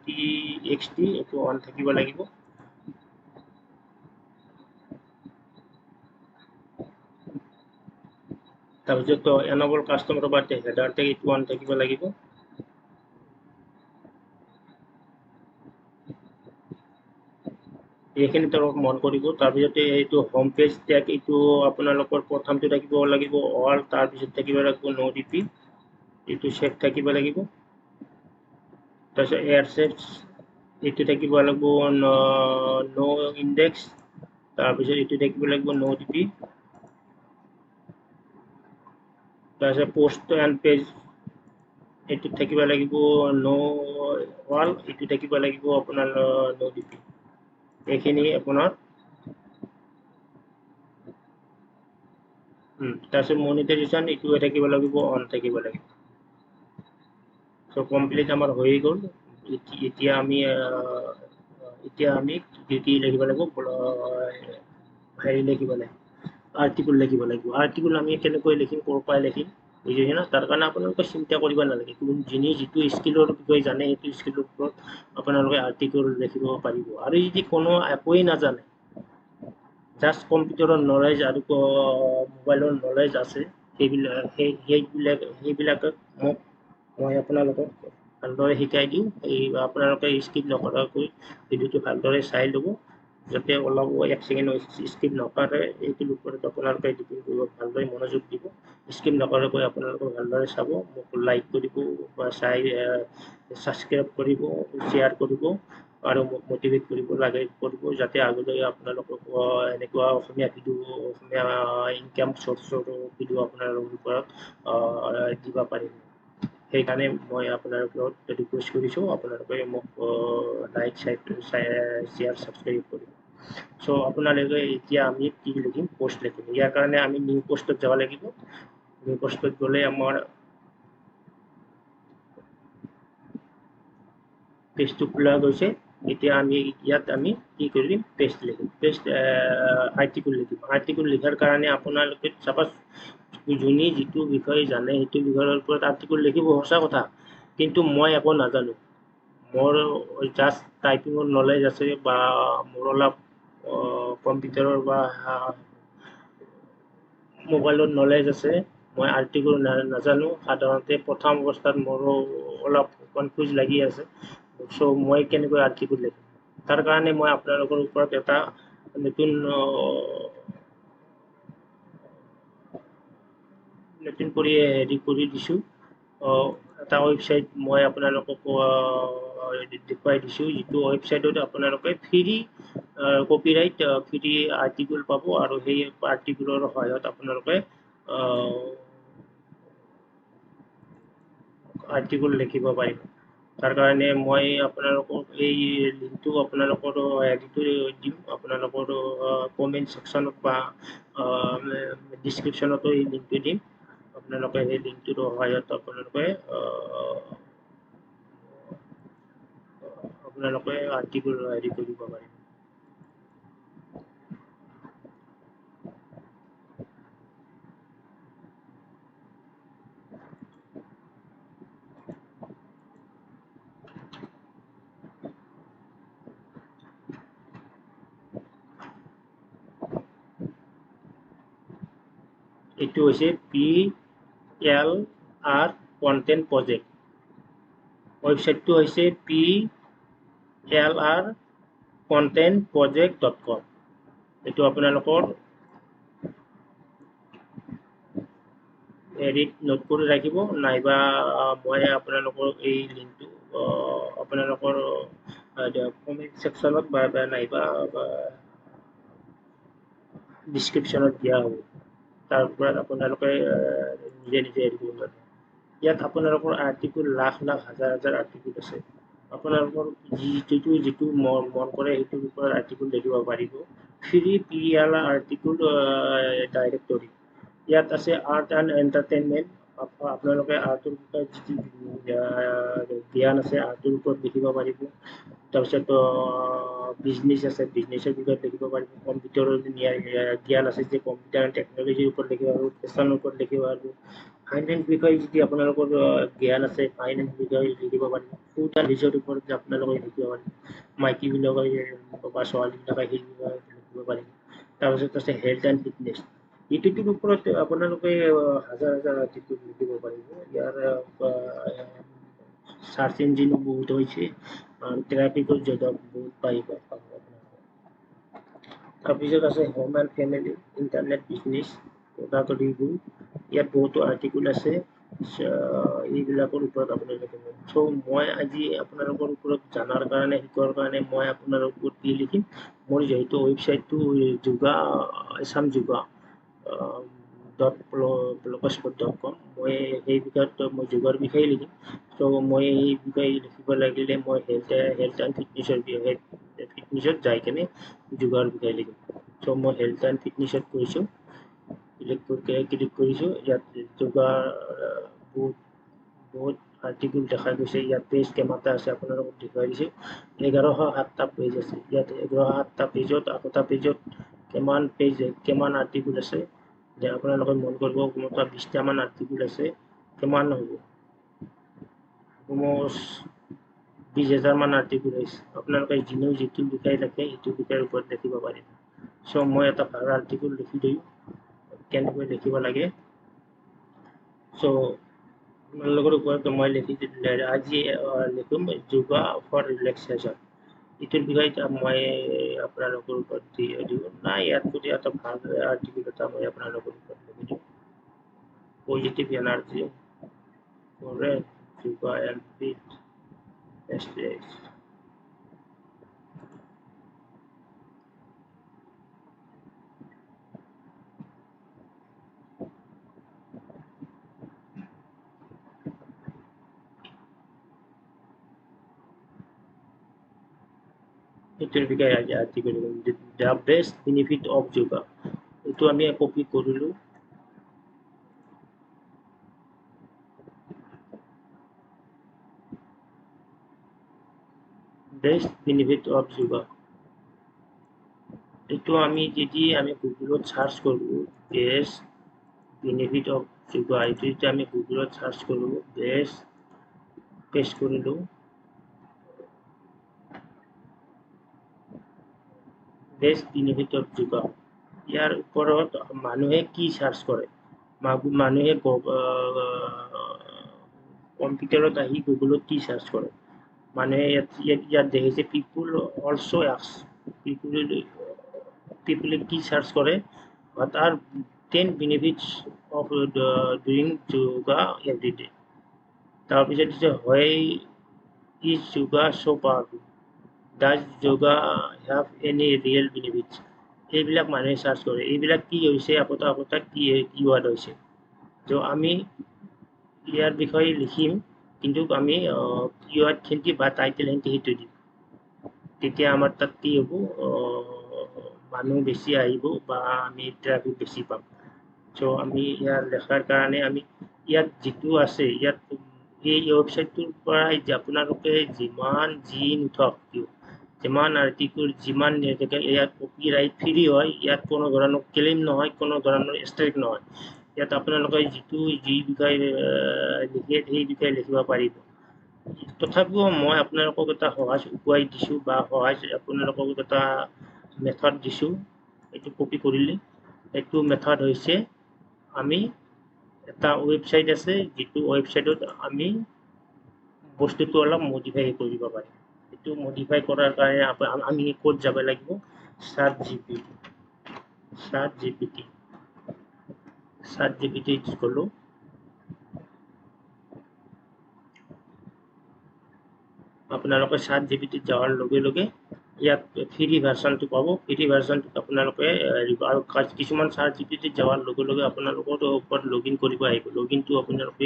TXT এইটো অন থাকিব লাগিব তাৰপিছত enable customer Robert header tag এইটো অন থাকিব লাগিব এইখিনিত অলপ মন কৰিব তাৰপিছতে এইটো হোম পেজ টেগ এইটো আপোনালোকৰ প্ৰথমটো থাকিব লাগিব অল তাৰপিছত থাকিব লাগিব নো ডিপি এইটো চেক থাকিব লাগিব তাৰপিছত এয়াৰচেটছ এইটো থাকিব লাগিব ন' ইণ্ডেক্স তাৰপিছত এইটো থাকিব লাগিব ন' ডিপি তাৰপিছত পোষ্ট এণ্ড পেজ এইটোত থাকিব লাগিব ন' ৱাল এইটো থাকিব লাগিব আপোনাৰ ন' ডিপি এইখিনি আপোনাৰ তাৰপিছত মনিটাইজেশ্যন এইটো থাকিব লাগিব অন থাকিব লাগিব চ' কমপ্লিট আমাৰ হৈ গ'ল এতিয়া আমি কি লিখিব লাগিব হেৰি লিখিব লাগিব আৰ্টিকুল লিখিব লাগিব আৰ্টিকুল আমি কেনেকৈ লিখিম ক'ৰ পৰাই লিখিম বুজিছে না তাৰ কাৰণে আপোনালোকে চিন্তা কৰিব নালাগে যোনে যিটো স্কিলৰ বিষয়ে জানে সেইটো স্কিলৰ ওপৰত আপোনালোকে আৰ্টিকুল লিখিব পাৰিব আৰু যদি কোনো একোৱেই নাজানে জাষ্ট কম্পিউটাৰৰ নলেজ আৰু মোবাইলৰ নলেজ আছে সেইবিলাকক মই আপোনালোকক ভালদৰে শিকাই দিওঁ আপোনালোকে স্কিপ নকৰাকৈ ভিডিঅ'টো ভালদৰে চাই ল'ব যাতে অলপ এক ছেকেণ্ড স্কিপ নকৰে এইটোৰ ওপৰত আপোনালোকে ডিপেণ্ড কৰিব ভালদৰে মনোযোগ দিব স্কিপ নকৰাকৈ আপোনালোকে ভালদৰে চাব মোক লাইক কৰিব বা ছাবস্ক্ৰাইব কৰিব শ্বেয়াৰ কৰিব আৰু মোক মটিভেট কৰিব যাতে আগলৈ আপোনালোকক এনেকুৱা অসমীয়া ইনকাম চ'ৰ্চৰ ভিডিঅ' আপোনালোকৰ ওপৰত দিব পাৰিম সেইকাৰণে মই আপোনালোকক ৰিকুৱেষ্ট কৰিছোঁ আপোনালোকে মোক লাইক শ্বেয়াৰ ছাবস্ক্ৰাইব কৰিব চ' আপোনালোকে এতিয়া আমি কি লিখিম পোষ্ট লিখিম ইয়াৰ কাৰণে আমি নিউ পোষ্টত যাব লাগিব নিউ পোষ্টত গ'লে আমাৰ পেজটো খোলা গৈছে এতিয়া ইয়াত আমি কি কৰিম পেষ্ট লিখিম আৰ্টিকুল লিখাৰ কাৰণে আপোনালোকে চাপ'জ যোনে যিটো বিষয়ে জানে সেইটো বিষয়ৰ ওপৰত আৰ্টিকুল লিখিব সঁচা কথা কিন্তু মই একো নাজানো মোৰ জাষ্ট টাইপিঙৰ নলেজ আছে বা মোৰ অলপ কম্পিউটাৰৰ বা মোবাইলৰ নলেজ আছে মই আৰ্টিকুল নাজানো সাধাৰণতে প্ৰথম অৱস্থাত মোৰো অলপ কনফিউজ লাগি আছে চ' মই কেনেকৈ আৰ্টিকুল লিখিম তাৰ কাৰণে মই আপোনালোকৰ ওপৰত এটা নতুন কৰি হেৰি কৰি দিছোঁ এটা ৱেবছাইট মই আপোনালোকক দেখুৱাই দিছোঁ যিটো ৱেবছাইটত আপোনালোকে ফ্ৰী কপিৰাইট ফ্ৰী আৰ্টিকুল পাব আৰু সেই আৰ্টিকুলৰ সহায়ত আপোনালোকে আৰ্টিকুল লিখিব পাৰিব তাৰ কাৰণে মই আপোনালোকক এই লিংকটো আপোনালোকৰ হেৰিটো দিম আপোনালোকৰ কমেণ্ট ছেকশ্যনত বা ডিছক্ৰিপশ্যনতো এই লিংকটো দিম আপোনালোকে সেই লিংকটোৰ সহায়ত আপোনালোকে আৰ্টিকুল হেৰি কৰিব পাৰিব এইটো হৈছে PLR কণ্টেণ্ট প্ৰজেক্ট ৱেবছাইটটো হৈছে PLRcontentproject.com এইটো আপোনালোকৰ হেৰিত নোট কৰি ৰাখিব নাইবা মই আপোনালোকৰ এই লিংকটো আপোনালোকৰ কমেণ্ট ছেকশ্যনত বা নাইবা ডিছক্ৰিপশ্যনত দিয়া হ'ব তাৰ ওপৰত আপোনালোকে নিজে হেৰি কৰিব পাৰিব ইয়াত আপোনালোকৰ আৰ্টিকুল লাখ হাজাৰ আৰ্টিকুল আছে আপোনালোকৰ যিটো মন কৰে সেইটোৰ ওপৰত আৰ্টিকুল লিখিব পাৰিব ফ্ৰী PLR আৰ্টিকুল ডাইৰেক্টৰী ইয়াত আছে আৰ্ট এণ্ড এণ্টাৰটেইনমেণ্ট আপোনালোকে আৰ্টৰ বিষয়ে যিটো জ্ঞান আছে আৰ্টৰ ওপৰত লিখিব পাৰিব তাৰপিছত বিজনেছ আছে বিজনেছৰ বিষয়ে লিখিব পাৰিব কম্পিউটাৰৰ জ্ঞান আছে যে কম্পিউটাৰ টেকন'লজিৰ ওপৰত লিখিব পাৰিব ফেশ্বনৰ ওপৰত লিখিব পাৰিব ফাইনেন্স বিষয়ে যদি আপোনালোকৰ জ্ঞান আছে ফাইনেন্স বিষয়ে লিখিব পাৰিব ফুড এণ্ড ৰিজৰ্ট ওপৰত আপোনালোকে লিখিব পাৰিব মাইকীবিলাকে বা ছোৱালীবিলাকে সেই বিষয়ে লিখিব পাৰিব তাৰপিছত আছে হেল্থ এণ্ড ফিটনেছ এইটোৰ ওপৰত আপোনালোকে হাজাৰ আৰ্টিকুল লিখিব পাৰিব ইয়াৰ চাৰ্চ ইঞ্জিনো বহুত হৈছে ট্ৰেফিকৰ জেগাত বহুত পাৰিব তাৰপিছত আছে home and family internet business product review ইয়াত বহুতো আৰ্টিকুল আছে এইবিলাকৰ ওপৰত আপোনালোকে চ' মই আজি আপোনালোকৰ ওপৰত জানাৰ কাৰণে শিকোৱাৰ কাৰণে মই আপোনালোকৰ ওপৰত কি লিখিম মোৰ যিহেতু ৱেবছাইটটো যোগা আছাম যোগা .blogspot.com মই সেই বিষয়ত মই যোগৰ বিষয়ে লিখিম চ' মই এই বিষয়ে লিখিব লাগিলে মই হেল্থ এণ্ড ফিটনেছত যাই কেনে যোগাৰ বিষয়ে লিখিম চ' মই হেল্থ এণ্ড ফিটনেছত কৈছোঁ ক্লিক কৰিছোঁ ইয়াত যোগাৰ বহুত আৰ্টিকেল দেখা গৈছে ইয়াত পেজ কেইমাটা আছে আপোনালোকক দেখুৱাই দিছোঁ 1107টা পেজ আছে ইয়াত 1107টা পেজত 8টা পেজত কিমান আৰ্টিকেল আছে যে আপোনালোকে মন কৰিব কোনো 20টামান আৰ্টিকেল আছে কিমান হ'ব অলমষ্ট 20,000মান আৰ্টিকেল আছে আপোনালোকে যিটো বিষয় লিখে সেইটো বিষয়ৰ ওপৰত লিখিব পাৰিব চ' মই এটা ভাল আৰ্টিকেল লিখি দিওঁ কেনেকৈ লিখিব লাগে চ' আপোনালোকৰ ওপৰত মই লিখি আজি লিখিম যোগা ফৰ ৰিলেক্সেশ্যন এইটোৰ বিষয়ে মই আপোনালোকৰ ওপৰত দিওঁ নাই ইয়াত যদি এটা ভাল আৰ্টিকেল এটা মই আপোনালোকৰ ওপৰত লিখি দিওঁ পজিটিভ এনাৰ্জি কৰে যোগা এণ্ড ফিট ষ্ট্ৰেছ এইটোৰ বিষয়ে আজি article the best benefit of yoga এইটো আমি কপি কৰিলোঁ বেষ্ট বেনিফিট অফ যোগা এইটো আমি যদি আমি গুগলত সাৰ্চ কৰোঁ বেষ্ট বেনিফিট অফ যোগা এইটো যদি আমি গুগলত সাৰ্চ কৰোঁ বেষ্ট পেষ্ট কৰিলোঁ বেষ্ট বেনিফিট অফ যোগা ইয়াৰ ওপৰত মানুহে কি সাৰ্চ কৰে মানুহে কম্পিউটাৰত আহি গুগলত কি সাৰ্চ কৰে মানুহে ইয়াত দেখিছে পিপুল অলছ' আস্ক পিপুলে কি সাৰ্চ কৰে what are 10 benefits of doing yoga every day তাৰপিছত দিছে why is yoga so powerful does yoga have any real benefits এইবিলাক মানুহে সাৰ্চ কৰে এইবিলাক কি হৈছে আপতা কিৱাৰ্ড হৈছে ত' আমি ইয়াৰ বিষয়ে লিখিম কিন্তু আমি কিৱাৰ্ডখিনি বা টাইটেলখিনি সেইটো দিম তেতিয়া আমাৰ তাত কি হ'ব মানুহ বেছি আহিব বা আমি ট্ৰাফিক বেছি পাম চ' আমি ইয়াৰ লেখাৰ কাৰণে আমি ইয়াত যিটো আছে ইয়াত এই ৱেবছাইটটোৰ পৰাই আপোনালোকে যিমান যি নুঠক কিয় যিমান আৰ্টিকেল যিমান ইয়াত কপিৰাইট ফ্ৰী হয় ইয়াত কোনো ধৰণৰ ক্লেইম নহয় কোনো ধৰণৰ ষ্ট্ৰাইক নহয় ইয়াত আপোনালোকে যি বিষয়ে লিখে সেই বিষয়ে লিখিব পাৰিব তথাপিও মই আপোনালোকক এটা সহজ উপায় দিছোঁ বা সহজ আপোনালোকক এটা মেথড দিছোঁ এইটো কপি কৰিলে এইটো মেথড হৈছে আমি এটা ৱেবছাইট আছে যিটো ৱেবছাইটত আমি বস্তুটো অলপ মডিফাই কৰিব পাৰিম এইটো মডিফাই কৰাৰ কাৰণে আমি ক'ত যাব লাগিব চাট জিপিটি গ'লোঁ আপোনালোকে চাট জিপিটিত যোৱাৰ লগে লগে ইয়াত ফ্ৰী ভাৰ্চনটো পাব ফ্ৰী ভাৰ্চনটোত আপোনালোকে আৰু কিছুমান চাট জিপিটিত যোৱাৰ লগে লগে আপোনালোকৰ ওপৰত লগ ইন কৰিব আহিব লগ ইনটো আপোনালোকে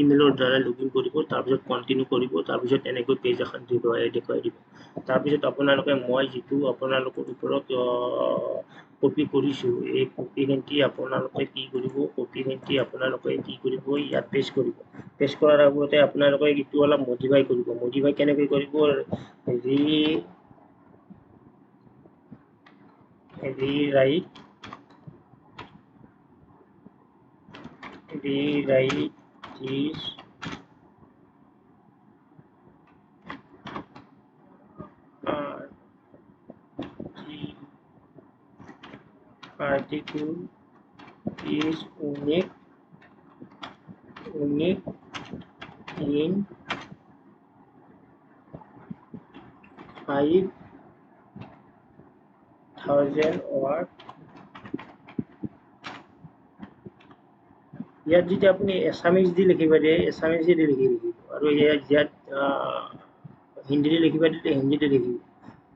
ইমেইলৰ দ্বাৰা লগ ইন কৰিব তাৰপিছত কণ্টিনিউ কৰিব তাৰপিছত এনেকৈ পেজ এখন দেখুৱাই দিব তাৰপিছত আপোনালোকে মই যিটো আপোনালোকৰ ওপৰত কপি কৰিছোঁ এই কপিখিনি আপোনালোকে কি কৰিব কপিখিনি আপোনালোকে কি কৰিব ইয়াত পেষ্ট কৰিব পেষ্ট কৰাৰ আগতে আপোনালোকে এইটো অলপ মডিফাই কৰিব মডিফাই কেনেকৈ কৰিব rewrite this article is unique in 5,000 words ইয়াত যেতিয়া আপুনি এছামিজ দি লিখিব দিয়ে এছামিজ দি লিখি দিব আৰু ইয়াত হিন্দীতে লিখিব দিলে হিন্দীতে লিখিব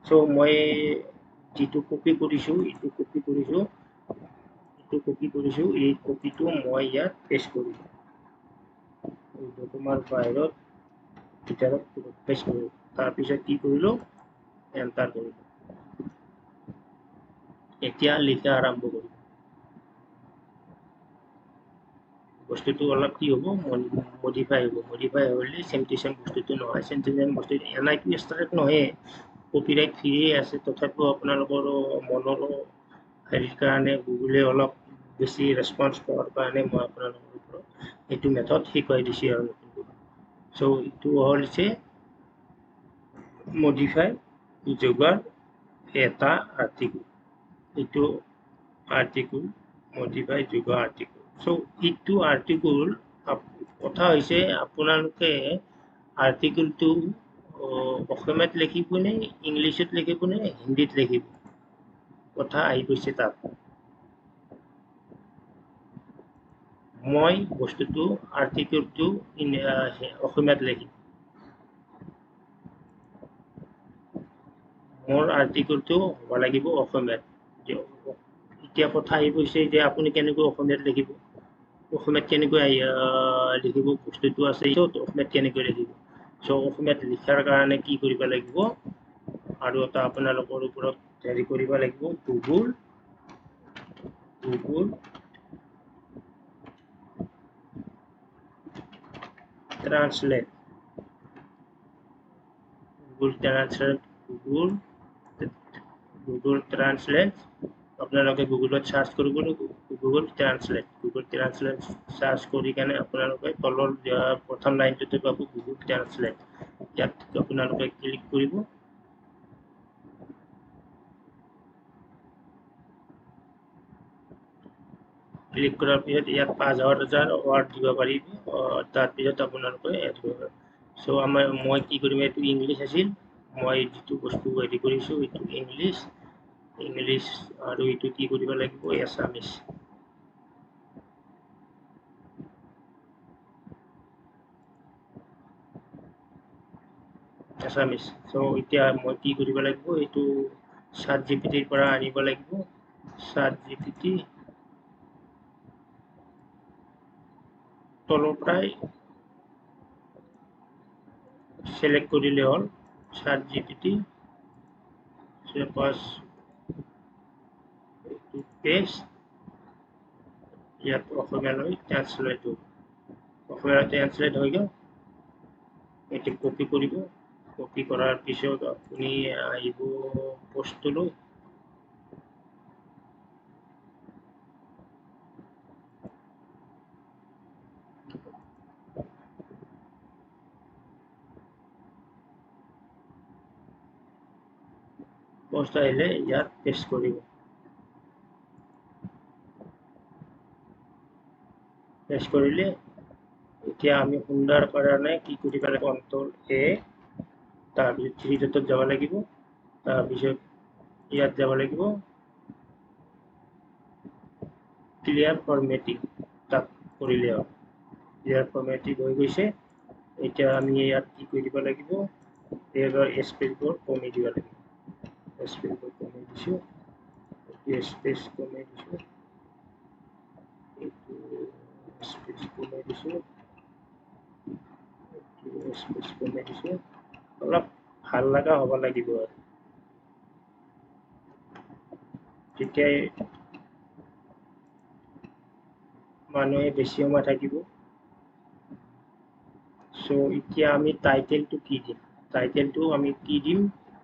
চ' মই যিটো কপি কৰিছোঁ এই কপিটো মই ইয়াত পেষ্ট কৰিছোঁ তোমাৰ বাহিৰত ভিতৰত পেষ্ট কৰিলোঁ তাৰপিছত কি কৰিলোঁ এণ্টাৰ কৰিলোঁ এতিয়া লিখা আৰম্ভ কৰিলোঁ বস্তুটো অলপ কি হ'ব মডিফাই হ'লে চেম টু চেম বস্তুটো নহয় চেম টু চেম বস্তু এনআইপি ষ্টাৰ্ট নহয় কপিৰাইট ফ্ৰীয়ে আছে তথাপিও আপোনালোকৰ মনৰ হেৰিৰ কাৰণে গুগলে অলপ বেছি ৰেছপন্স পোৱাৰ কাৰণে মই আপোনালোকৰ ওপৰত এইটো মেথড শিকাই দিছোঁ আৰু চ' এইটো হৈছে মডিফাই যোগাৰ এটা আৰ্টিকল এইটো আৰ্টিকল মডিফাই যোগা আৰ্টিকল চ' এইটো আৰ্টিকল কথা হৈছে আপোনালোকে আৰ্টিকলটো অসমীয়াত লিখিব নে ইংলিছত লিখিব নে হিন্দীত লিখিব কথা আহি গৈছে তাত মই বস্তুটো আৰ্টিকলটো অসমীয়াত লিখিম মোৰ আৰ্টিকলটো হ'ব লাগিব অসমীয়াত এতিয়া কথা আহি গৈছে যে আপুনি কেনেকৈ অসমীয়াত লিখিব অসমীয়াত কেনেকৈ লিখিব বস্তুটো আছে অসমীয়াত কেনেকৈ লিখিব চ' অসমীয়াত লিখাৰ কাৰণে কি কৰিব লাগিব আৰু এটা আপোনালোকৰ ওপৰত হেৰি কৰিব লাগিব গুগল ট্ৰান্সলেট গুগল ট্ৰান্সলেট আপোনালোকে গুগলত চাৰ্চ কৰিব গুগল ট্ৰান্সলেট চাৰ্চ কৰি কেনে আপোনালোকে তলৰ প্ৰথম লাইনটোতে পাব গুগল ট্ৰান্সলেট ইয়াত আপোনালোকে ক্লিক কৰিব ক্লিক কৰাৰ পিছত ইয়াত 5000 ৱাৰ্ড দিব পাৰিব তাৰপিছত আপোনালোকে এড কৰিব চ' মই কি কৰিম এইটো ইংলিছ আছিল মই যিটো বস্তু হেৰি কৰিছোঁ এইটো ইংলিছ আৰু এইটো কি কৰিব লাগিব এছামিছ চ' এতিয়া মই কি কৰিব লাগিব এইটো চাট জিপিটিৰ পৰা আনিব লাগিব চাট জিপিটি তলৰ পৰাই সিলেক্ট কৰিলে হ'ল চাট জিপিটি পেষ্ট ইয়াত অসমীয়ালৈ ট্ৰান্সলেট হৈ গ'ল এইটো কপি কৰিব কপি কৰাৰ পিছত আপুনি আহিব পোষ্টলৈ পোষ্ট আহিলে ইয়াত পেষ্ট কৰিব পেষ্ট কৰিলে এতিয়া আমি সুন্দৰ কাৰণে কি কৰিব লাগিব কন্ট্ৰল এ তাৰপিছত 3 ডটত যাব লাগিব তাৰপিছত ইয়াত যাব লাগিব ক্লিয়াৰ ফৰমেটিং তাত কৰিলে হ'ল ক্লিয়াৰ ফৰমেটিং হৈ গৈছে এতিয়া আমি ইয়াত কি কৰিব লাগিব এৰৰ স্পেচবোৰ কমাই দিব লাগিব স্পেচবোৰ কমাই দিছোঁ স্পেচ কমাই দিছোঁ স্পেচ কমাই দিছোঁ অলপ ভাল লগা হ'ব লাগিব আৰু তেতিয়াই মানুহে বেছি সময় থাকিব চ' এতিয়া আমি টাইটেলটো কি দিম আমি কি দিম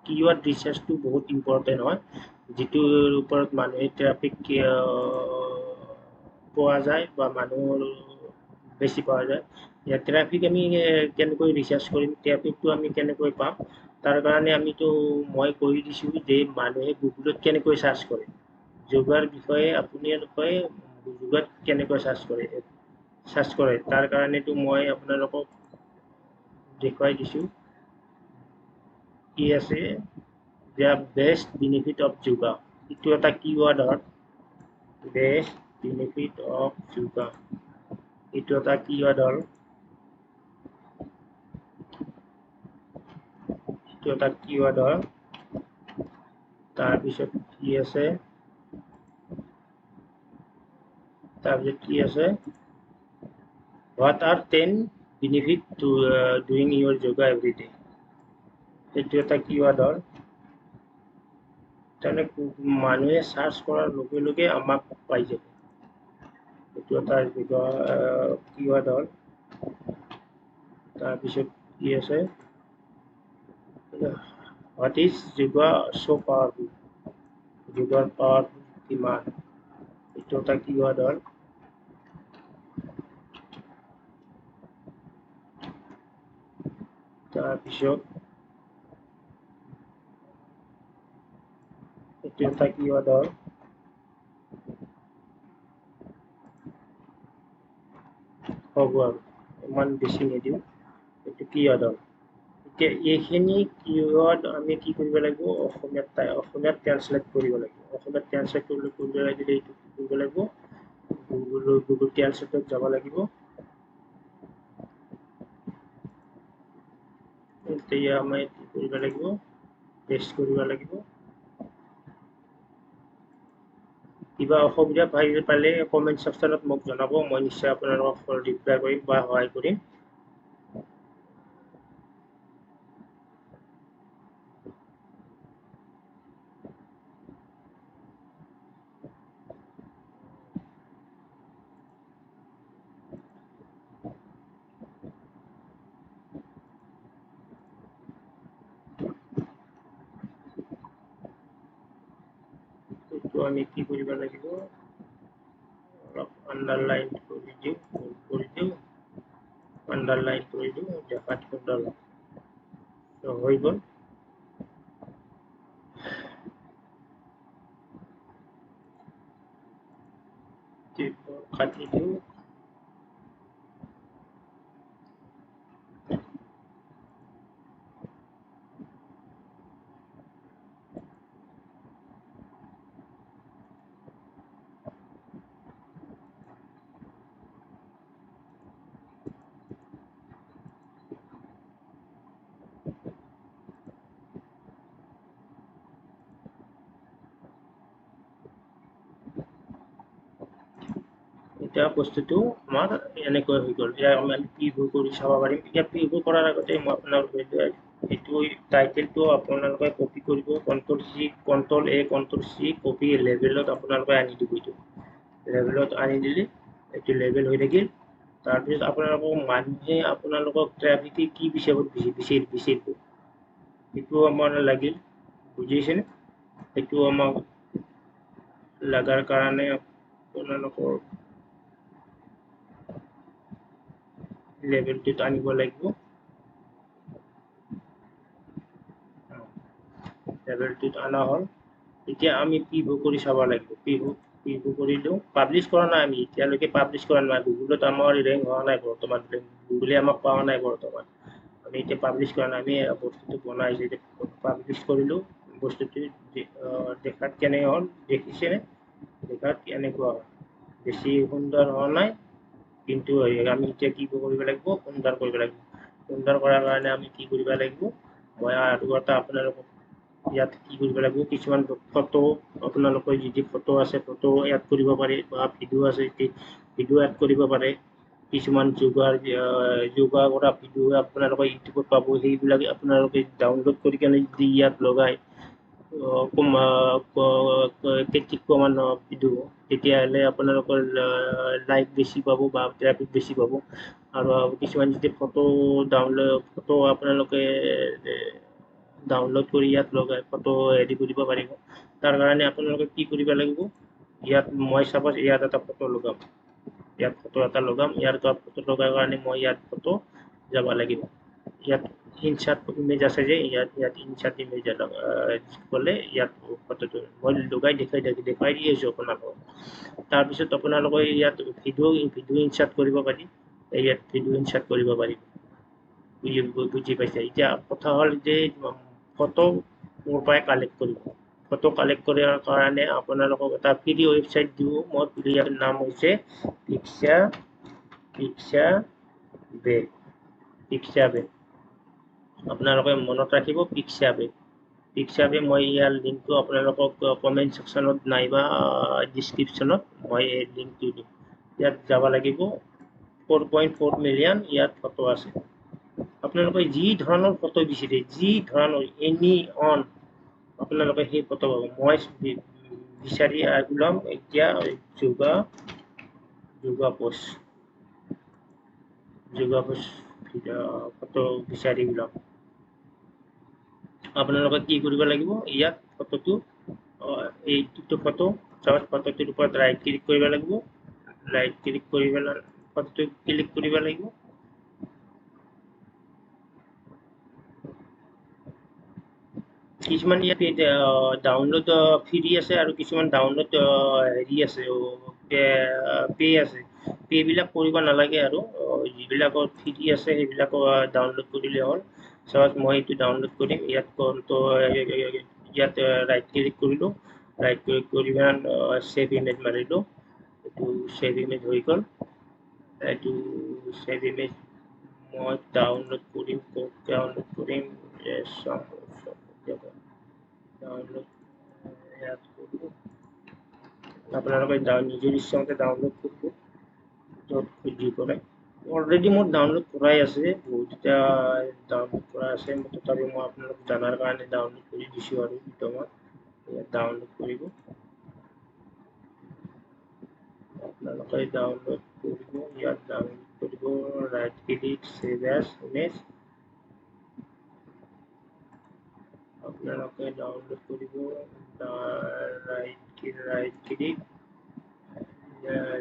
কিৱৰ্ড ৰিচাৰ্চটো বহুত ইম্পৰ্টেণ্ট হয় যিটোৰ ওপৰত মানুহে ট্ৰাফিক পোৱা যায় বা মানুহৰ বেছি পোৱা যায় ইয়াত ট্ৰাফিক আমি কেনেকৈ ৰিচাৰ্চ কৰিম ট্ৰাফিকটো আমি কেনেকৈ পাম তাৰ কাৰণে মই কৈ দিছোঁ যে মানুহে গুগলত কেনেকৈ চাৰ্চ কৰে যোগাৰ বিষয়ে আপোনালোকে গুগলত কেনেকৈ চাৰ্চ কৰে তাৰ কাৰণেতো মই আপোনালোকক দেখুৱাই দিছোঁ কি আছে the best benefit of yoga এইটো এটা কিৱৰ্ড হয় বেষ্ট বেনিফিট অফ যোগা এইটো এটা কিৱৰ্ড হ'ল, এইটো এটা কিৱৰ্ড হ'ল। তাৰপিছত কি আছে, what are 10 benefits to doing your yoga every day? এইটো এটা কিৱৰ্ড হ'ল। তাৰমানে মানুহে চাৰ্চ কৰাৰ লগে লগে আমাক পাই যাব। এইটো এটা কিৱৰ্ড হ'ল। তাৰপিছত কি আছে, what is yoga so powerful? যোগাৰ পাৱাৰ কিমান, এইটো এটা কিৱৰ্ড হ'ল। তাৰপিছত এইটো এটা কিৱৰ্ড হ'ল। হ'ব আৰু ইমান বেছি নিদিওঁ, এইটো কিৱৰ্ড হ'ল। এতিয়া এইখিনি কিৱৰ্ড আমি কি কৰিব লাগিব, অসমীয়াত ট্ৰান্সলেট কৰিব লাগিব। অসমীয়াত ট্ৰান্সলেট কৰিব লাগিলে এইটো কি কৰিব লাগিব, গুগল ট্ৰান্সলেটত যাব লাগিব। এতিয়া আমি কি কৰিব লাগিব, পেষ্ট কৰিব লাগিব। কিবা অসুবিধা পালে কমেণ্ট ছেকশ্যনত মোক জনাব, মই নিশ্চয় আপোনালোকক ৰিপ্লাই কৰিম বা সহায় কৰিম। এইটো আমি কি কৰিব লাগিব, অলপ আণ্ডাৰলাইন কৰি দিওঁ, আণ্ডাৰলাইন কৰি দিওঁ, দেখাত সুন্দৰ হৈ গ'ল। কাটি দিওঁ। এতিয়া বস্তুটো আমাৰ এনেকৈ হৈ গ'ল। এতিয়া আমি প্ৰিভিউ কৰি চাব পাৰিম। এতিয়া প্ৰিভিউ কৰাৰ আগতে মই আপোনালোকে এইটো টাইটেলটো আপোনালোকে কপি কৰিব, Ctrl+A, Ctrl+C কপি লেবেলত আপোনালোকে আনি দিব। এইটো লেবেলত আনি দিলে এইটো লেবেল হৈ থাকিল। তাৰপিছত আপোনালোকক মানুহে আপোনালোকক ট্ৰেফিকে কি বিচাৰিব, সেইটো আমাৰ লাগিল, বুজিছেনে? সেইটো আমাক লগাৰ কাৰণে আপোনালোকৰ লেবেলটোত আনিব লাগিব। লেবেলটোত অনা হ'ল। এতিয়া আমি প্ৰিভিউ কৰি চাব লাগিব। প্ৰিভিউ কৰিলেও পাব্লিছ কৰা নাই, আমি এতিয়ালৈকে পাব্লিছ কৰা নাই। গুগলত আমাৰ ৰেংক হোৱা নাই বৰ্তমান, গুগলে আমাক পোৱা নাই বৰ্তমান। আমি এতিয়া পাব্লিছ কৰা নাই, আমি বস্তুটো বনাইছোঁ। এতিয়া পাব্লিছ কৰিলোঁ, বস্তুটো দেখাত কেনে হ'ল দেখিছেনে? দেখাত এনেকুৱা হ'ল, বেছি সুন্দৰ হোৱা নাই, কিন্তু আমি এতিয়া কি কৰিব লাগিব, সুন্দৰ কৰিব লাগিব। সুন্দৰ কৰাৰ কাৰণে আমি কি কৰিব লাগিব, মই আৰু এটা আপোনালোকক ইয়াত কি কৰিব লাগিব, কিছুমান ফটো আপোনালোকৰ যি ফটো আছে ফটো এড কৰিব পাৰে, বা ভিডিঅ' আছে ভিডিঅ' এড কৰিব পাৰে। কিছুমান যোগা কৰা ভিডিঅ' আপোনালোকে ইউটিউবত পাব, সেইবিলাক আপোনালোকে ডাউনলোড কৰি কেনে যদি ইয়াত লগাই কেইটামান ভিডিঅ', তেতিয়াহ'লে আপোনালোকৰ লাইক বেছি পাব বা ট্ৰেফিক বেছি পাব। আৰু কিছুমান যদি ফটো আপোনালোকে ডাউনলোড কৰি ইয়াত লগাই ফটো এডিট কৰিব পাৰিব। তাৰ কাৰণে আপোনালোকে কি কৰিব লাগিব, ইয়াত মই চাপ'জ ইয়াত এটা ফটো লগাম, ইয়াত ফটো এটা লগাম, ইয়াৰ ফটো লগাৰ কাৰণে মই ইয়াত ফটো যাব লাগিব। ইয়াত ইনচাৰ্ট ইমেজ আছে যে, ইয়াত ইনচাৰ্ট ইমেজ গ'লে ইয়াত ফটোটো মই লগাই দেখাই দি আছোঁ আপোনালোকক। তাৰপিছত আপোনালোকে ইয়াত ভিডিঅ' ইনচাৰ্ট কৰিব পাৰি, ইয়াত ভিডিঅ' ইনচাৰ্ট কৰিব পাৰিব। বুজি পাইছে? এতিয়া কথা হ'ল যে ফটো মোৰ পৰাই কালেক্ট কৰিব। ফটো কালেক্ট কৰাৰ কাৰণে আপোনালোকক এটা ফ্ৰী ৱেবছাইট দিওঁ মই। ইয়াৰ নাম হৈছে পিক্সাবে পিক্সাবে আপোনালোকে মনত ৰাখিব পিক্সাবে মই ইয়াৰ লিংকটো আপোনালোকক কমেণ্ট ছেকশ্যনত নাইবা ডিছক্ৰিপশ্যনত মই এই লিংকটো দিম ইয়াত যাব লাগিব 4.4 মিলিয়ন ইয়াত ফটো আছে আপোনালোকে যি ধৰণৰ ফটো বিচাৰে যি ধৰণৰ এনি অন আপোনালোকে সেই ফটো পাব মই বিচাৰি ওলাম এতিয়া যোগা পোষ্ট ফটো বিচাৰি ওলাম আপোনালোকে কি কৰিব লাগিব ইয়াত ফটোটো এইটো ফটোটোৰ ওপৰত ৰাইট ক্লিক কৰিব লাগিব ফটোটো ক্লিক কৰিব লাগিব কিছুমান ইয়াত ডাউনলোড ফ্ৰী আছে আৰু কিছুমান ডাউনলোড হেৰি আছে পে আছে পেবিলাক কৰিব নালাগে আৰু যিবিলাকৰ ফ্ৰী আছে সেইবিলাক ডাউনলোড কৰিলে হ'ল চাওক মই এইটো ডাউনলোড কৰিম ইয়াত ৰাইট ক্লিক কৰিলোঁ ৰাইট ক্লিক কৰি ছেভ ইমেজ মাৰিলোঁ এইটো ছেভ ইমেজ হৈ গ'ল এইটো ছেভ ইমেজ মই ডাউনলোড কৰিম আপোনালোকে নিজৰ ইচ্ছামতে ডাউনলোড কৰিব য'ত খুজি কৰে অলৰেডি মোৰ ডাউনলোড কৰাই আছে বহুতটা ডাউনলোড কৰা আছে তথাপি মই আপোনালোক জনাৰ কাৰণে ডাউনলোড কৰি দিছোঁ আৰু বৰ্তমান ইয়াত ডাউনলোড কৰিব আপোনালোকে ডাউনলোড কৰিব ইয়াত ডাউনলোড কৰিব right click save as image আপোনালোকে ডাউনলোড কৰিব right click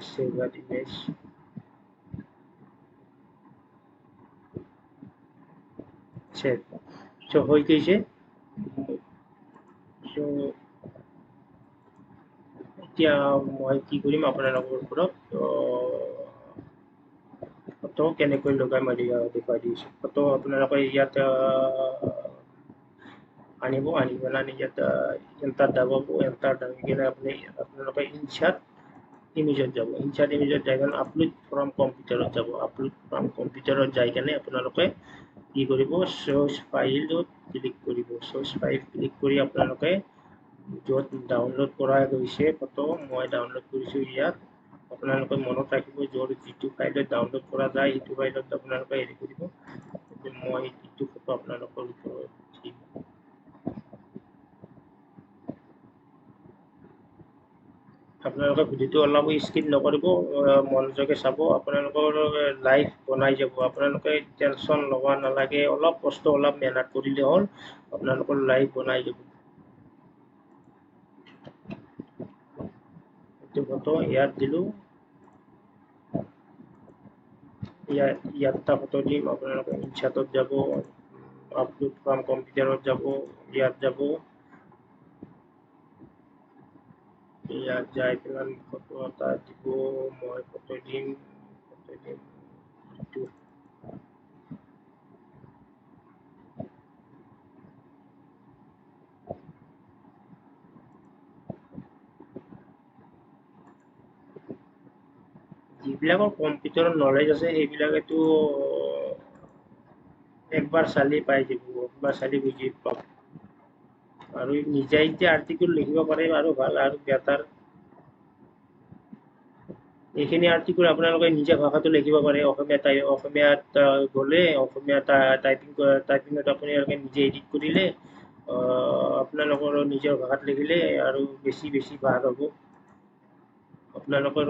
save as image save হৈ গৈছে এতিয়া মই কি কৰিম আপোনালোকৰ ওপৰত ফটো কেনেকৈ লগাই মই দেখুৱাই দিছোঁ ফটো আপোনালোকে ইয়াত আনিব পেলাই ইয়াত এণ্টাৰ দাবাব এণ্টাৰ দাবি কিনে আপোনালোকে ইনচাৰ্ট ইমেজত যাব যাই কিনে আপলোড ফ্ৰম কম্পিউটাৰত যাব আপলোড ফ্ৰম কম্পিউটাৰত যাই কিনে আপোনালোকে কি কৰিব চ'ৰ্চ ফাইলত ক্লিক কৰিব চ'ৰ্চ ফাইল ক্লিক কৰি আপোনালোকে য'ত ডাউনলোড কৰা গৈছে ফটো মই ডাউনলোড কৰিছোঁ ইয়াত আপোনালোকে মনত ৰাখিব যিটো ফাইলত ডাউনলোড কৰা যায় সেইটো ফাইলত আপোনালোকে হেৰি কৰিব মই যিটো ফটো আপোনালোকৰ ওপৰত দিম আপোনালোকে ভিডিঅ'টো অলপ স্কিপ নকৰিব মনোযোগে চাব আপোনালোকৰ লাইভ বনাই যাব আপোনালোকে টেনশ্যন ল'ব নালাগে অলপ কষ্ট অলপ মেহনত কৰিলে হ'ল আপোনালোকৰ লাইভ বনাই যাব এইটো ফটো ইয়াত দিলোঁ ইয়াত এটা ফটো দিম আপোনালোকে ইনচাৰ্টত যাব আপলোড ফ্ৰম কম্পিউটাৰত যাব ইয়াত যাব ইয়াত যাই পেলাই ফটো এটা দিব মই ফটো দিম যিবিলাকৰ কম্পিউটাৰৰ নলেজ আছে সেইবিলাকেতো একবাৰ চালি পাই যাব একবাৰ চালি বুজি পাব আৰু নিজে এতিয়া আৰ্টিকেল লিখিব পাৰে আৰু ভাল আৰু বেটাৰ এইখিনি আৰ্টিকেল আপোনালোকে নিজে ভাষাটো লিখিব পাৰে অসমীয়াত গ'লে অসমীয়া টাইপিঙত আপোনালোকে নিজে এডিট কৰিলে আপোনালোকৰ নিজৰ ভাষাত লিখিলে আৰু বেছি ভাল হ'ব আপোনালোকৰ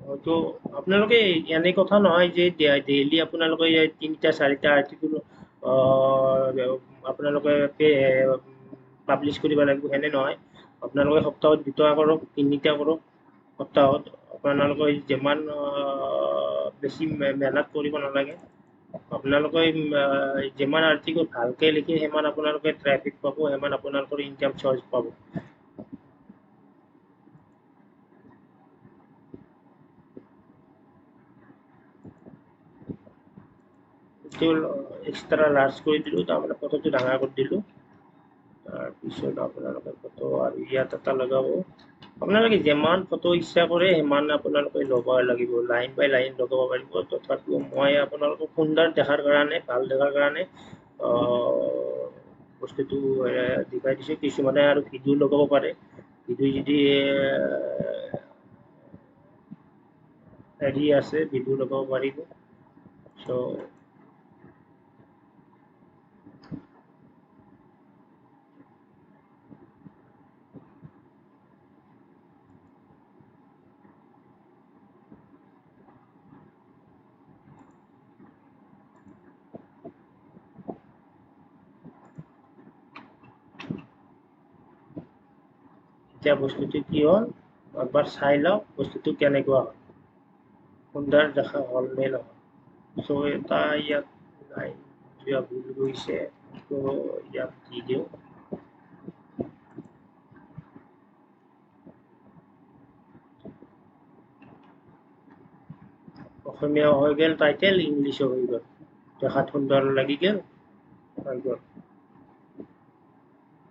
হয়তো আপোনালোকে এনে কথা নহয় যে ডেইলি আপোনালোকে 3-4টা আৰ্টিকেল আপোনালোকে পাব্লিছ কৰিব লাগিব সেনে নহয় আপোনালোকে সপ্তাহত 2টা কৰক 3টা কৰক সপ্তাহত আপোনালোকে যিমান বেছি মেহনত কৰিব নালাগে আপোনালোকে যিমান আৰ্টিকেল ভালকৈ লিখে সিমান আপোনালোকে ট্ৰেফিক পাব সিমান আপোনালোকৰ ইনকাম চ'ৰ্চ পাব এক্সট্ৰা লাৰ্জ কৰি দিলোঁ তাৰমানে ফটোটো ডাঙৰ কৰি দিলোঁ তাৰপিছত আপোনালোকে ফটো আৰু ইয়াত এটা লগাব আপোনালোকে যিমান ফটো ইচ্ছা কৰে সিমান আপোনালোকে ল'ব লাগিব, লাইন বাই লাইন লগাব পাৰিব। তথাপিও মই আপোনালোকক সুন্দৰ দেখাৰ কাৰণে, ভাল দেখাৰ কাৰণে বস্তুটো দেখাই দিছোঁ। কিছুমানে আৰু ভিডিঅ' লগাব পাৰে, ভিডিঅ' যদি হেৰি আছে ভিডিঅ' লগাব পাৰিব। চ' এতিয়া বস্তুটো কি হ'ল, একবাৰ চাই লওক বস্তুটো কেনেকুৱা হ'ল, সুন্দৰ দেখা হ'ল নে নহয়। চ' এটা ইয়াত লাইন যোৱা ভুল গৈছে, ত' ইয়াত দি দিওঁ। অসমীয়া হৈ গ'ল টাইটেল, ইংলিছো হৈ গ'ল, দেখাত সুন্দৰ লাগি গ'ল, হৈ গ'ল।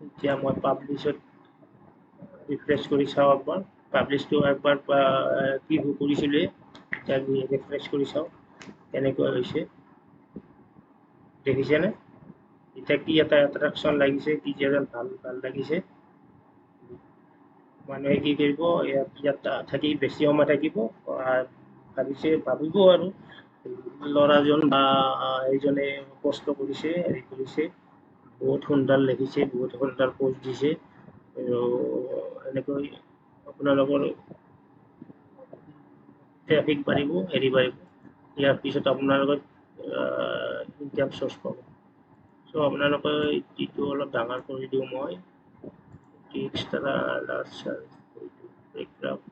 এতিয়া মই পাব্লিছত ৰিফ্ৰেছ কৰি চাওঁ একবাৰ, পাব্লিছটো একবাৰ প্ৰিভিউ কৰিছিলোঁ, এতিয়া ৰিফ্ৰেছ কৰি চাওঁ কেনেকুৱা হৈছে, দেখিছেনে? এতিয়া কি এটা এট্ৰেকশ্যন লাগিছে, কি যেন ভাল লাগিছে। মানুহে কি কৰিব, ইয়াত থাকি বেছি সময় থাকিব, ভাবিব আৰু ল'ৰাজন বা এইজনে কষ্ট কৰিছে, হেৰি কৰিছে, বহুত সুন্দৰ লিখিছে, বহুত সুন্দৰ পোষ্ট দিছে। আৰু এনেকৈ আপোনালোকৰ ট্ৰেফিক বাঢ়িব, হেৰি বাঢ়িব, ইয়াৰ পিছত আপোনালোকে ইনকাম চ'ৰ্চ পাব। চ' আপোনালোকে এইটো অলপ ডাঙৰ কৰি দিওঁ মই, এক্সট্ৰা লাৰ্জ চাইজ বেকগ্ৰাউণ্ড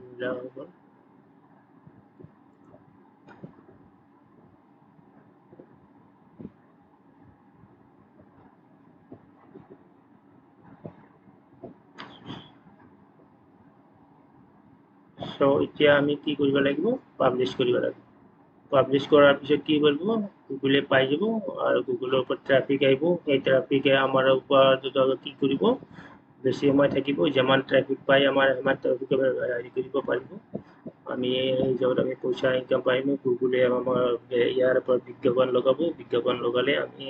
মিলা হৈ গ'ল। চ' এতিয়া আমি কি কৰিব লাগিব, পাব্লিছ কৰিব লাগিব। পাব্লিছ কৰাৰ পিছত কি কৰিব, গুগলে পাই যাব, আৰু গুগলৰ ওপৰত ট্ৰেফিক আহিব। সেই ট্ৰেফিকে আমাৰ ওপৰত কি কৰিব, বেছি সময় থাকিব, যিমান ট্ৰেফিক পাই আমাৰ সিমান ট্ৰেফিকে হেৰি কৰিব পাৰিব। আমি য'ত আমি পইচা ইনকাম পাৰিম, গুগলে আমাৰ ইয়াৰ ওপৰত বিজ্ঞাপন লগাব, বিজ্ঞাপন লগালে আমি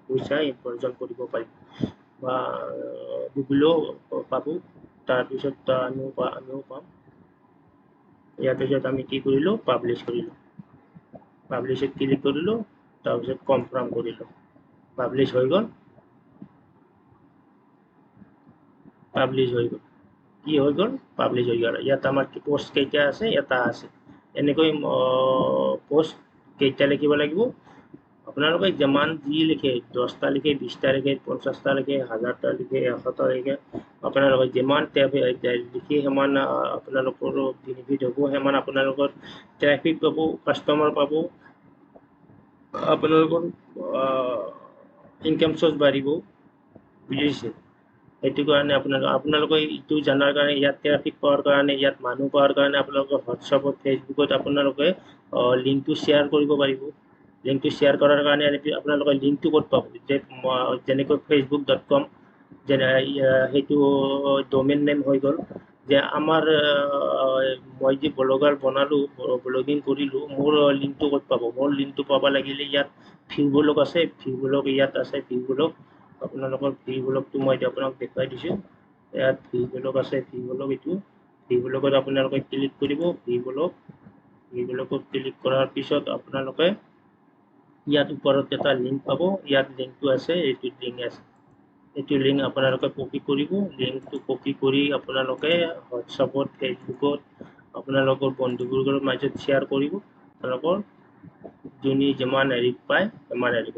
পইচা উপাৰ্জন কৰিব পাৰিম, বা গুগলেও পাব, তাৰপিছত আমিও পাম। ইয়াৰ পিছত আমি কি কৰিলোঁ, পাব্লিছ কৰিলোঁ, পাব্লিছত ক্লিক কৰিলোঁ, তাৰপিছত কনফাৰ্ম কৰিলোঁ, পাব্লিছ হৈ গ'ল, পাব্লিছ হৈ গ'ল। কি হৈ গ'ল, পাব্লিছ হৈ গ'ল। ইয়াত আমাৰ পোষ্ট কেইটা আছে, এটা আছে। এনেকৈ পোষ্ট কেইটা লিখিব লাগিব, আপোনালোকে যিমান যি লিখে, 10টা লিখে, 20টা লিখে, 50টা লিখে, 1000টা লিখে, 100টা লিখে, আপোনালোকে যিমান লিখি সিমান আপোনালোকৰ বেনিফিট হ'ব, সিমান আপোনালোকৰ ট্ৰেফিক পাব, কাষ্টমাৰ পাব, আপোনালোকৰ ইনকাম চ'ৰ্চ বাঢ়িব, বুজিছে? সেইটো কাৰণে আপোনালোকে এইটো জানাৰ কাৰণে, ইয়াত ট্ৰেফিক পোৱাৰ কাৰণে, ইয়াত মানুহ পোৱাৰ কাৰণে আপোনালোকে হোৱাটছআপত, ফেচবুকত আপোনালোকে লিংকটো শ্বেয়াৰ কৰিব পাৰিব। লিংকটো শ্বেয়াৰ কৰাৰ কাৰণে আপোনালোকে লিংকটো ক'ত পাব, যেনেকৈ facebook.com, সেইটো ডমেইন নেম হৈ গ'ল। যে আমাৰ মই যে ব্লগাৰ বনালোঁ, ব্লগিং কৰিলোঁ, মোৰ লিংকটো ক'ত পাব, মোৰ লিংকটো পাব লাগিলে ইয়াত ভিউ ব্লগ আছে, ভিউ ব্লগ ইয়াত আছে, ভিউ ব্লগ, আপোনালোকৰ ভিউ ব্লগটো মই এতিয়া আপোনাক দেখুৱাই দিছোঁ। ইয়াত ভিউ ব্লগ আছে, ভিউ ব্লগ এইটো, ভিউ ব্লগত আপোনালোকে ক্লিক কৰিব, ভিউ ব্লগত ক্লিক কৰাৰ পিছত আপোনালোকে ইয়াত ওপৰত এটা লিংক পাব, ইয়াত লিংকটো আছে, এইটো লিংক আছে, এইটো লিংক আপোনালোকে কপি কৰিব, লিংকটো কপি কৰি আপোনালোকে হোৱাটছআপত, ফেচবুকত আপোনালোকৰ বন্ধুবৰ্গৰ মাজত শ্বেয়াৰ কৰিব। আপোনালোকৰ যোনে যিমান হেৰিত পায় সিমান হেৰি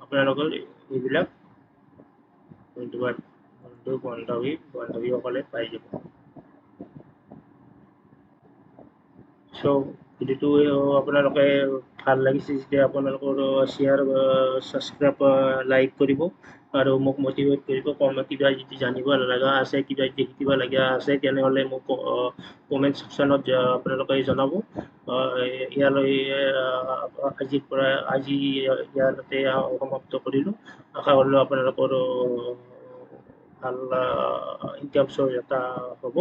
আপোনালোকৰ এইবিলাক বান্ধৱীসকলে পাই যাব। চ' ভিডিঅ'টো আপোনালোকে ভাল লাগিছে যেতিয়া আপোনালোকৰ শ্বেয়াৰ, ছাবস্ক্ৰাইব, লাইক কৰিব। আৰু মোক মটিভেট কৰিব। কিবা যদি জানিব লগা আছে, কিবা যদি শিকিব লগা আছে, তেনেহ'লে মোক কমেণ্ট ছেকশ্যনত আপোনালোকে জনাব। ইয়ালৈ আজি ইয়াতে সমাপ্ত কৰিলোঁ। আশা কৰিলোঁ আপোনালোকৰ ভাল ইনকাম চ'ৰ্চ এটা হ'ব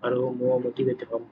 আৰু মই মটিভেট হ'ম।